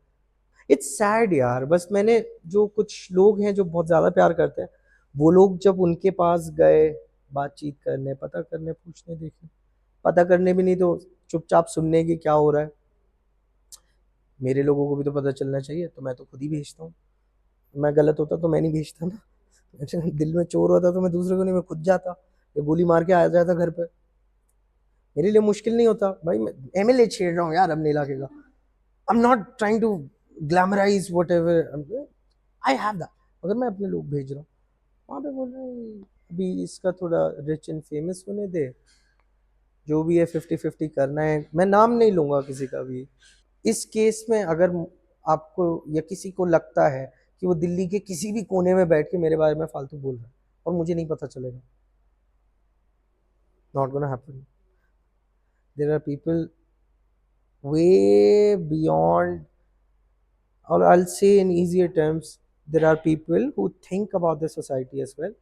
इट्स सैड यार. बस मैंने, जो कुछ लोग हैं जो बहुत ज़्यादा प्यार करते हैं, वो लोग जब उनके पास गए बातचीत करने, पता करने, पूछने, देखने, पता करने भी नहीं तो चुपचाप सुनने की क्या हो रहा है. मेरे लोगों को भी तो पता चलना चाहिए, तो मैं तो खुद ही भेजता हूँ. मैं गलत होता तो मैं नहीं भेजता ना. अच्छा, दिल में चोर होता तो मैं दूसरे को नहीं, मैं खुद जाता या गोली मार के आ जाता घर पे. मेरे लिए मुश्किल नहीं होता भाई. मैं MLA छेड़ रहा हूँ यार अपने इलाके का. I am not trying to glamorise whatever, I have that. अगर मैं अपने लोग भेज रहा हूँ, वहाँ पे बोल रहे हैं अभी इसका थोड़ा रिच एंड फेमस होने दे, जो भी है 50-50 करना है. मैं नाम नहीं लूंगा किसी का भी. इस केस में अगर आपको या किसी को लगता है कि वो दिल्ली के किसी भी कोने में बैठ के मेरे बारे में फालतू बोल रहा है और मुझे नहीं पता चलेगा, not gonna happen. There are people way beyond, or I'll say in easier terms, there are people who think about the society as well.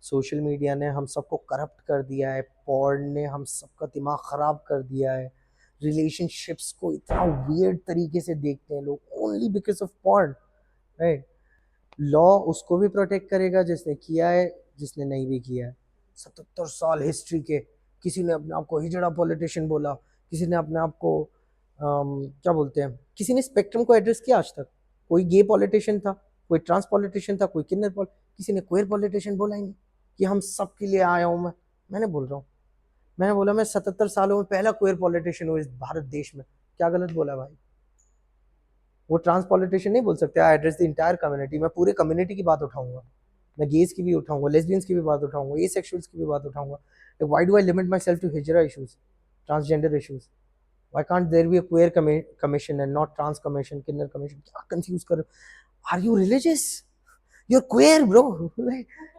Social media ने हम सबको करप्ट कर दिया है, पॉर्न ने हम सबका दिमाग ख़राब कर दिया है. रिलेशनशिप्स को इतना वियर्ड तरीके से देखते हैं लोग, only because of porn, right. Law उसको भी प्रोटेक्ट करेगा जिसने किया है, जिसने नहीं भी किया है. 77 साल हिस्ट्री के, किसी ने अपने आप को हिजड़ा पॉलिटिशियन बोला, किसी ने अपने आप को क्या बोलते हैं, किसी ने स्पेक्ट्रम को एड्रेस किया आज तक. कोई गे पॉलिटिशियन था, कोई ट्रांस पॉलिटिशियन था, कोई किसी ने क्वेयर पॉलिटिशियन बोला ही नहीं कि हम सब के लिए आया हूँ मैं. मैंने बोल रहा हूँ, मैंने बोला मैं 77 सालों में पहला क्वेयर पॉलिटिशियन हूँ इस भारत देश में. क्या गलत बोला भाई. वो ट्रांस पॉलिटिशियन नहीं बोल सकते I address the entire community. मैं पूरे कम्युनिटी की बात उठाऊंगा. मैं गेज की भी उठाऊंगा, लेस्बियंस की भी बात उठाऊंगा, ए सेक्सुअल्स की भी बात उठाऊंगा. Why do I limit myself to हिजरा issues, transgender issues? Why can't there be a queer commission and not trans commission, किन्नर कमीशन? क्या कंफ्यूज कर. Are you religious? You are queer bro.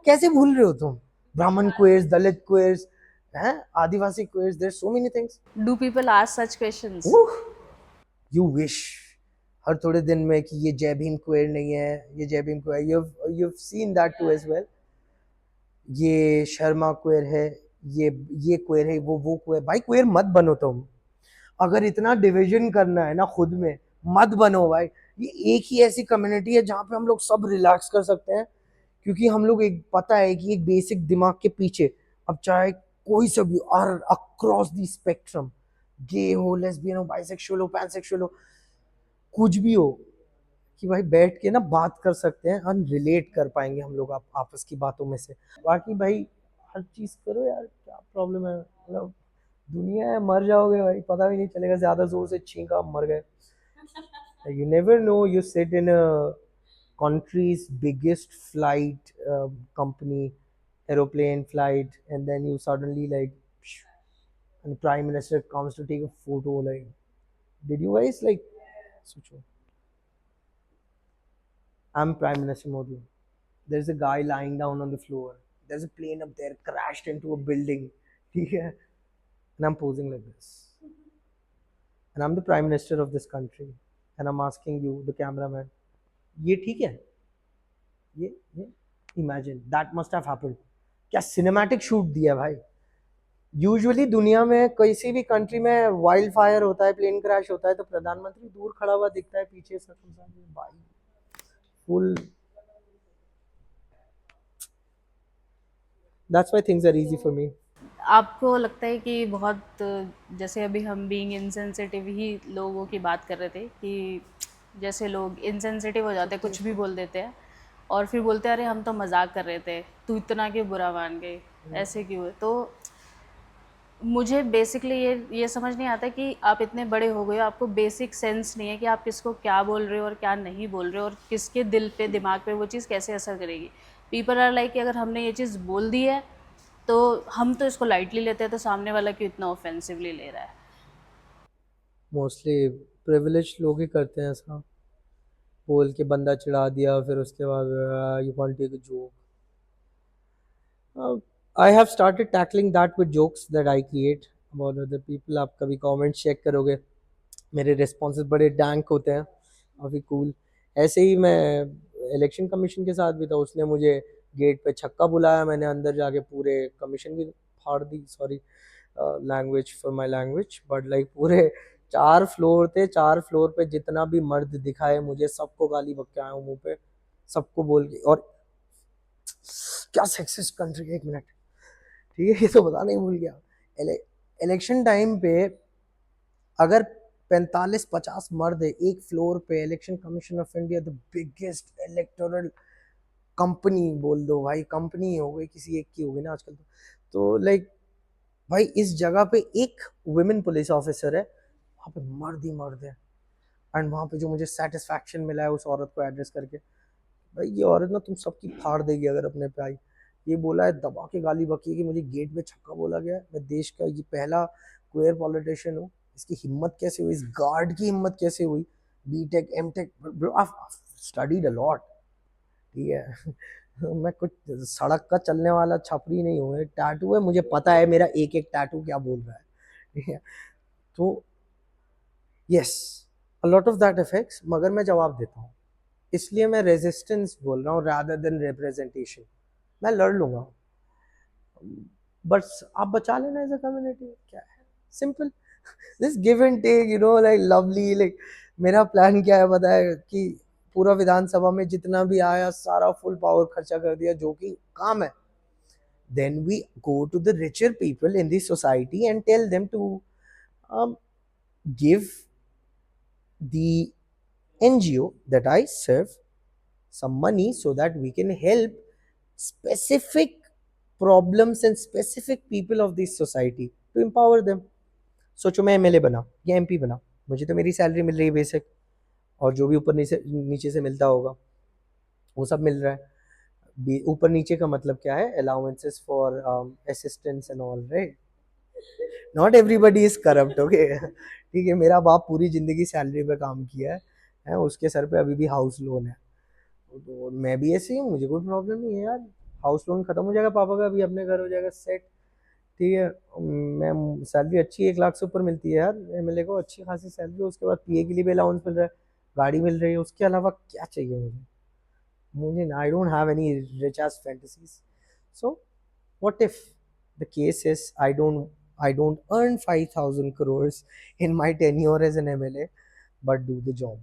कैसे भूल रहे हो तुम? ब्राह्मण क्वेयर्स, दलित क्वेयर्स, हैं, Adivasi queers, there so many things. Do people ask such questions? You wish हर थोड़े दिन में कि ये जय भीम क्वेयर नहीं है, ये Jai Bhim queer. You seen that too as well. ये शर्मा क्वेयर है, ये क्वेयर है, वो क्वेयर. भाई क्वेयर मत बनो तुम. अगर इतना डिवीजन करना है ना खुद में, मत बनो भाई. ये एक ही ऐसी कम्युनिटी है जहाँ पे हम लोग सब रिलैक्स कर सकते हैं, क्योंकि हम लोग एक पता है कि एक बेसिक दिमाग के पीछे, अब चाहे कोई सा भी, और अक्रॉस द स्पेक्ट्रम, गे हो, लेस्बियन हो, बाइसेक्सुअल हो, पैनसेक्सुअल हो, कुछ भी हो, कि भाई बैठ के ना बात कर सकते हैं, हम रिलेट कर पाएंगे हम लोग आपस की बातों में से. बाकी भाई हर चीज करो यार, क्या प्रॉब्लम है. मतलब दुनिया है, मर जाओगे भाई, पता भी नहीं चलेगा. ज्यादा जोर से छींका, मर गए. You never know. You sit in a country's biggest flight company, aeroplane flight, and then you suddenly like, and the prime minister comes to take a photo. Like, did you guys like? सोचो, I'm Prime Minister Modi. There's a guy lying down on the floor. there's a plane up there crashed into a building, ठीक है, and I'm posing like this, and I'm the prime minister of this country, and I'm asking you, the cameraman, ये ठीक है, ये imagine that must have happened. क्या cinematic shoot दिया भाई. Usually दुनिया में किसी भी कंट्री में वाइल्ड फायर होता है, प्लेन क्रैश होता है, तो प्रधानमंत्री दूर खड़ा हुआ दिखता है, पीछे से भाई full. That's why things are easy for me. आपको लगता है कि बहुत, जैसे अभी हम बीइंग इनसेंसिटिव ही लोगों की बात कर रहे थे कि जैसे लोग इनसेंसिटिव हो जाते हैं, कुछ भी बोल देते हैं और फिर बोलते हैं अरे हम तो मजाक कर रहे थे, तू इतना क्यों बुरा मान गई, ऐसे क्यों है. तो मुझे बेसिकली ये समझ नहीं आता कि आप इतने बड़े हो गए हो, आपको बेसिक सेंस नहीं है कि आप किसको क्या बोल रहे हो और क्या नहीं बोल रहे हो और किसके दिल पे दिमाग पे वो चीज़ कैसे असर करेगी. पीपल आर लाइक कि अगर हमने ये चीज़ बोल दी है तो हम तो इसको लाइटली लेते हैं, तो सामने वाला क्यों इतना ऑफेंसिवली ले रहा है. मोस्टली प्रिविलेज लोग ही करते हैं ऐसा, बोल के बंदा चिढ़ा दिया, फिर उसके बाद you can't take a joke. I have started tackling that with jokes that I create about other people. आप कभी कमेंट चेक करोगे, मेरे रिस्पॉन्सेज बड़े डैंक होते हैं, काफ़ी कूल. ऐसे ही मैं इलेक्शन कमीशन के साथ भी था, उसने मुझे गेट पे छक्का बुलाया, मैंने अंदर जाके पूरे कमीशन की फाड़ दी. Sorry language for my language, but like पूरे 4 फ्लोर थे, 4 फ्लोर पे जितना भी मर्द दिखाए मुझे सबको गाली बक के आया हूँ मुँह पे, सबको बोल के. और क्या सेक्सिस्ट कंट्री है, 1 मिनट, ठीक है, ये तो बताना ही भूल गया. इलेक्शन टाइम पे अगर 45-50 मर्द है एक फ्लोर पे, election commission of India the biggest electoral company, बोल दो भाई, कंपनी हो गई, किसी एक की हो गई ना आजकल. तो लाइक भाई इस जगह पे एक वुमेन पुलिस ऑफिसर है, वहाँ पे मर्द ही मर्द है. एंड वहाँ पे जो मुझे सेटिस्फैक्शन मिला है उस औरत को एड्रेस करके, भाई ये औरत ना तुम सबकी फाड़ देगी अगर अपने पे आई. ये बोला है, दबा के गाली बकी कि मुझे गेट पे छक्का बोला गया. मैं देश का ये पहला क्वेयर पॉलिटिशियन हूँ. इसकी हिम्मत कैसे हुई, इस गार्ड की हिम्मत कैसे हुई. BTech MTech bro, I studied a lot, ठीक है. मैं कुछ सड़क का चलने वाला छपरी नहीं हूँ. टैटू है, मुझे पता है मेरा एक एक टैटू क्या बोल रहा है, ठीक है. तो yes, a lot of that effects, मगर मैं जवाब देता हूँ, इसलिए मैं रेजिस्टेंस बोल रहा हूँ रादर देन रिप्रेजेंटेशन. मैं लड़ लूंगा, बस आप बचा लेना एज अ कम्युनिटी. क्या है, simple, this give and take, you know, like lovely. Like मेरा प्लान क्या है पता है, कि पूरा विधानसभा में जितना भी आया सारा फुल पावर खर्चा कर दिया, जो कि काम है. Then we go to the richer people in this society and tell them to give the NGO that I serve some money so that we can help specific problems and specific people of this society to empower them. सोचो मैं MLA बना या MP बना, मुझे तो मेरी salary मिल रही है बेसिक, और जो भी ऊपर नीचे से मिलता होगा वो सब मिल रहा है. ऊपर नीचे का मतलब क्या है, allowances for assistance and all, right. Not everybody is corrupt, okay. ठीक है, मेरा बाप पूरी जिंदगी सैलरी पे काम किया है, उसके सर पे अभी भी हाउस लोन है. तो मैं भी ऐसे ही हूँ, मुझे कोई प्रॉब्लम नहीं है यार. हाउस लोन खत्म हो जाएगा पापा का, अभी अपने घर हो जाएगा सेट, ठीक है. मैं सैलरी अच्छी 1 लाख से ऊपर मिलती है यार, MLA को अच्छी खासी सैलरी. उसके बाद PA के लिए भी अलाउंस मिल रहा है, गाड़ी मिल रही है, उसके अलावा क्या चाहिए मुझे. I don't have any rich as fantasies. So what if the case is I don't earn 5,000 crores in my tenure as an MLA, but do the job.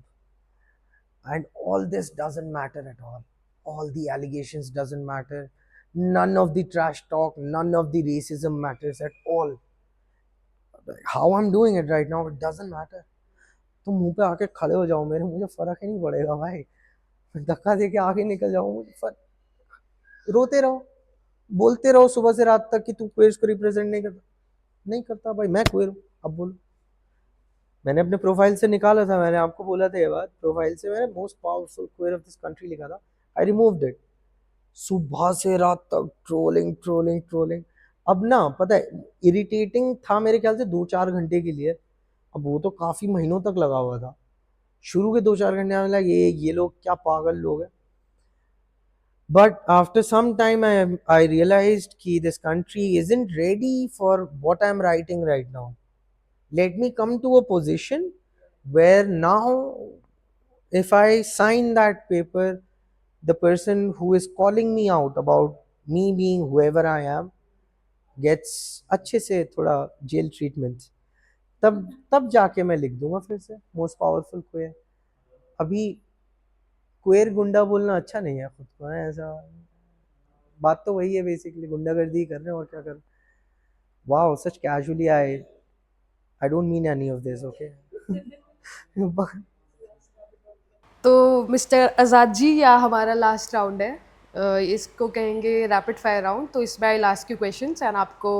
And all this doesn't matter at all. All the allegations doesn't matter. None of the trash talk, none of the racism matters at all. How I'm doing it right now, it doesn't matter. तुम मुंह पे आके खड़े हो जाओ मेरे, मुझे फर्क ही नहीं पड़ेगा भाई. धक्का दे के आगे निकल जाओ, मुझे फर्क. रोते रहो, बोलते रहो सुबह से रात तक कि तू क्वेयर्स को रिप्रेजेंट नहीं करता भाई. मैं क्वेयर हूँ, अब बोलो. मैंने अपने प्रोफाइल से निकाला था, मैंने आपको बोला था ये बात, प्रोफाइल से मैंने most powerful queer of this country लिखा था. आई रिमूव्ड इट. सुबह से रात तक ट्रोलिंग ट्रोलिंग ट्रोलिंग. अब ना पता है, इरिटेटिंग था मेरे ख्याल से 2-4 घंटे के लिए, अब वो तो काफी महीनों तक लगा हुआ था. शुरू के 2-4 घंटे में लगा ये लोग क्या पागल लोग हैं. But after some time, I realized कि this country isn't ready for what I'm writing right now. Let me come to a position where now, if I sign that paper, the person who is calling me out about me being whoever I am gets अच्छे से थोड़ा jail treatment, तब तब जाके मैं लिख दूंगा फिर से मोस्ट पावरफुल क्वेयर. अभी क्वेयर गुंडा बोलना अच्छा नहीं है खुद को, है ऐसा. बात तो वही है, बेसिकली गुंडागर्दी ही कर रहे हैं और क्या कर. Wow, such casually I don't mean any of this, okay. तो मिस्टर आज़ाद जी, या हमारा लास्ट राउंड है, इसको कहेंगे रैपिड फायर राउंड. तो इसमें I last you questions and आपको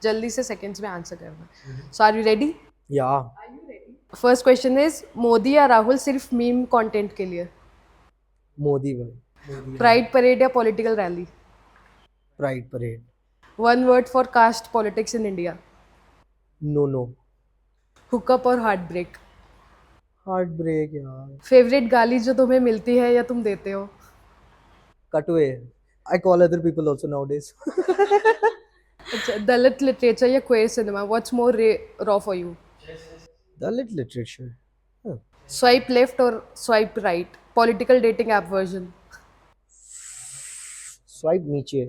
जल्दी से सेकंड्स में आंसर करना. So are you ready? Yeah. First question is, Modi या राहुल सिर्फ मीम कंटेंट के लिए? मोदी भाई, मोदी. प्राइड परेड या political rally? Pride parade. One word for caste politics in India? No no. Hookup और हार्ट ब्रेक? हार्ट ब्रेक यार. Favourite गाली जो तुम्हें मिलती है या तुम देते हो? कटवे. I call other people also nowadays. अच्छा, दलित लिटरेचर या queer cinema, what's more raw for you? Dalit literature. Swipe left और swipe right? Political dating app version? Swipe नीचे.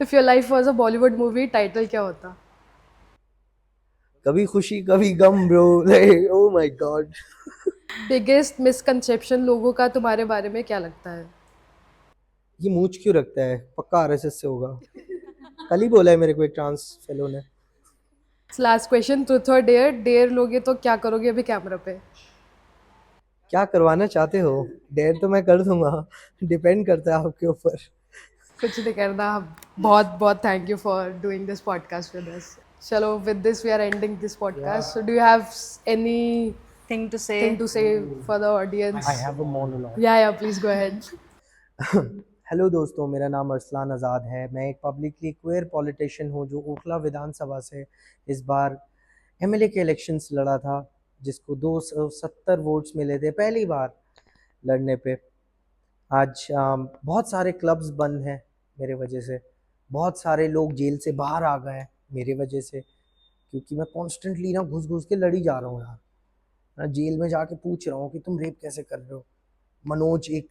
If your life was a Bollywood movie, title क्या होता? Kabhi Khushi Kabhi Gham bro. Oh my god. Biggest misconception लोगों का तुम्हारे बारे में क्या लगता है? ये मूंछ क्यों रखता है, पक्का आरएसएस से होगा. कल ही बोला है मेरे को एक ट्रांस फेलो ने. लास्ट क्वेश्चन, ट्रुथ और डेयर. डेयर लोगे तो क्या करोगे अभी कैमरा पे? क्या करवाना चाहते हो? डेयर तो मैं कर दूंगा, डिपेंड करता है आपके ऊपर. कुछ नहीं करना. बहुत बहुत thank you for doing this podcast with us. चलो, with this we are ending this podcast. So do you have any Thing to say. Thing to say for the audience? I have a monologue. Yeah please go ahead. Hello दोस्तों, मेरा नाम अरसलान आज़ाद है. मैं एक publicly queer politician हूँ जो ओखला विधानसभा से इस बार एमएलए के इलेक्शंस लड़ा था, जिसको 270 वोट्स मिले थे पहली बार लड़ने पे. आज बहुत सारे क्लब्स बंद हैं मेरे वजह से. बहुत सारे लोग जेल से बाहर आ गए हैं मेरे वजह से, क्योंकि मैं कॉन्स्टेंटली ना घुस घुस के लड़ी जा रहा हूँ यार. मैं जेल में जाके पूछ रहा हूँ कि तुम रेप कैसे कर रहे हो. मनोज एक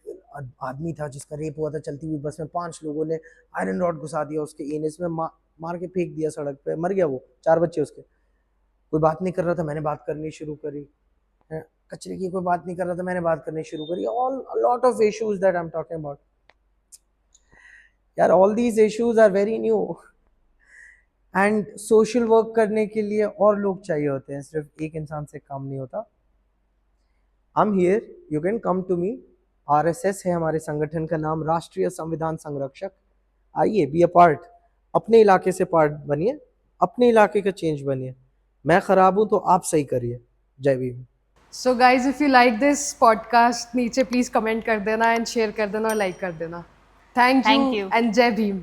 आदमी था जिसका रेप हुआ था चलती हुई बस में. 5 लोगों ने आयरन रॉड घुसा दिया उसके एनएस में, मार के फेंक दिया सड़क पे. मर गया वो. 4 बच्चे उसके. कोई बात नहीं कर रहा था, मैंने बात करनी शुरू करी. कचरे की कोई बात नहीं कर रहा था, मैंने बात करनी शुरू करी. All lot of issues that I am talking about. यार, all these issues are very new. And social work करने के लिए और लोग चाहिए होते हैं, सिर्फ एक इंसान से काम नहीं होता. I am here, you can come to me. RSS है हमारे संगठन का नाम, राष्ट्रीय संविधान संरक्षक. आइए, बी अ पार्ट. अपने इलाके से पार्ट बनिए, अपने इलाके का चेंज बनिए. मैं खराब हूं तो आप सही करिए. जय Bhim. So guys, if you like this podcast, नीचे प्लीज कमेंट कर देना एंड शेयर कर देना और लाइक कर देना. Thank Thank you you. And जय भीम.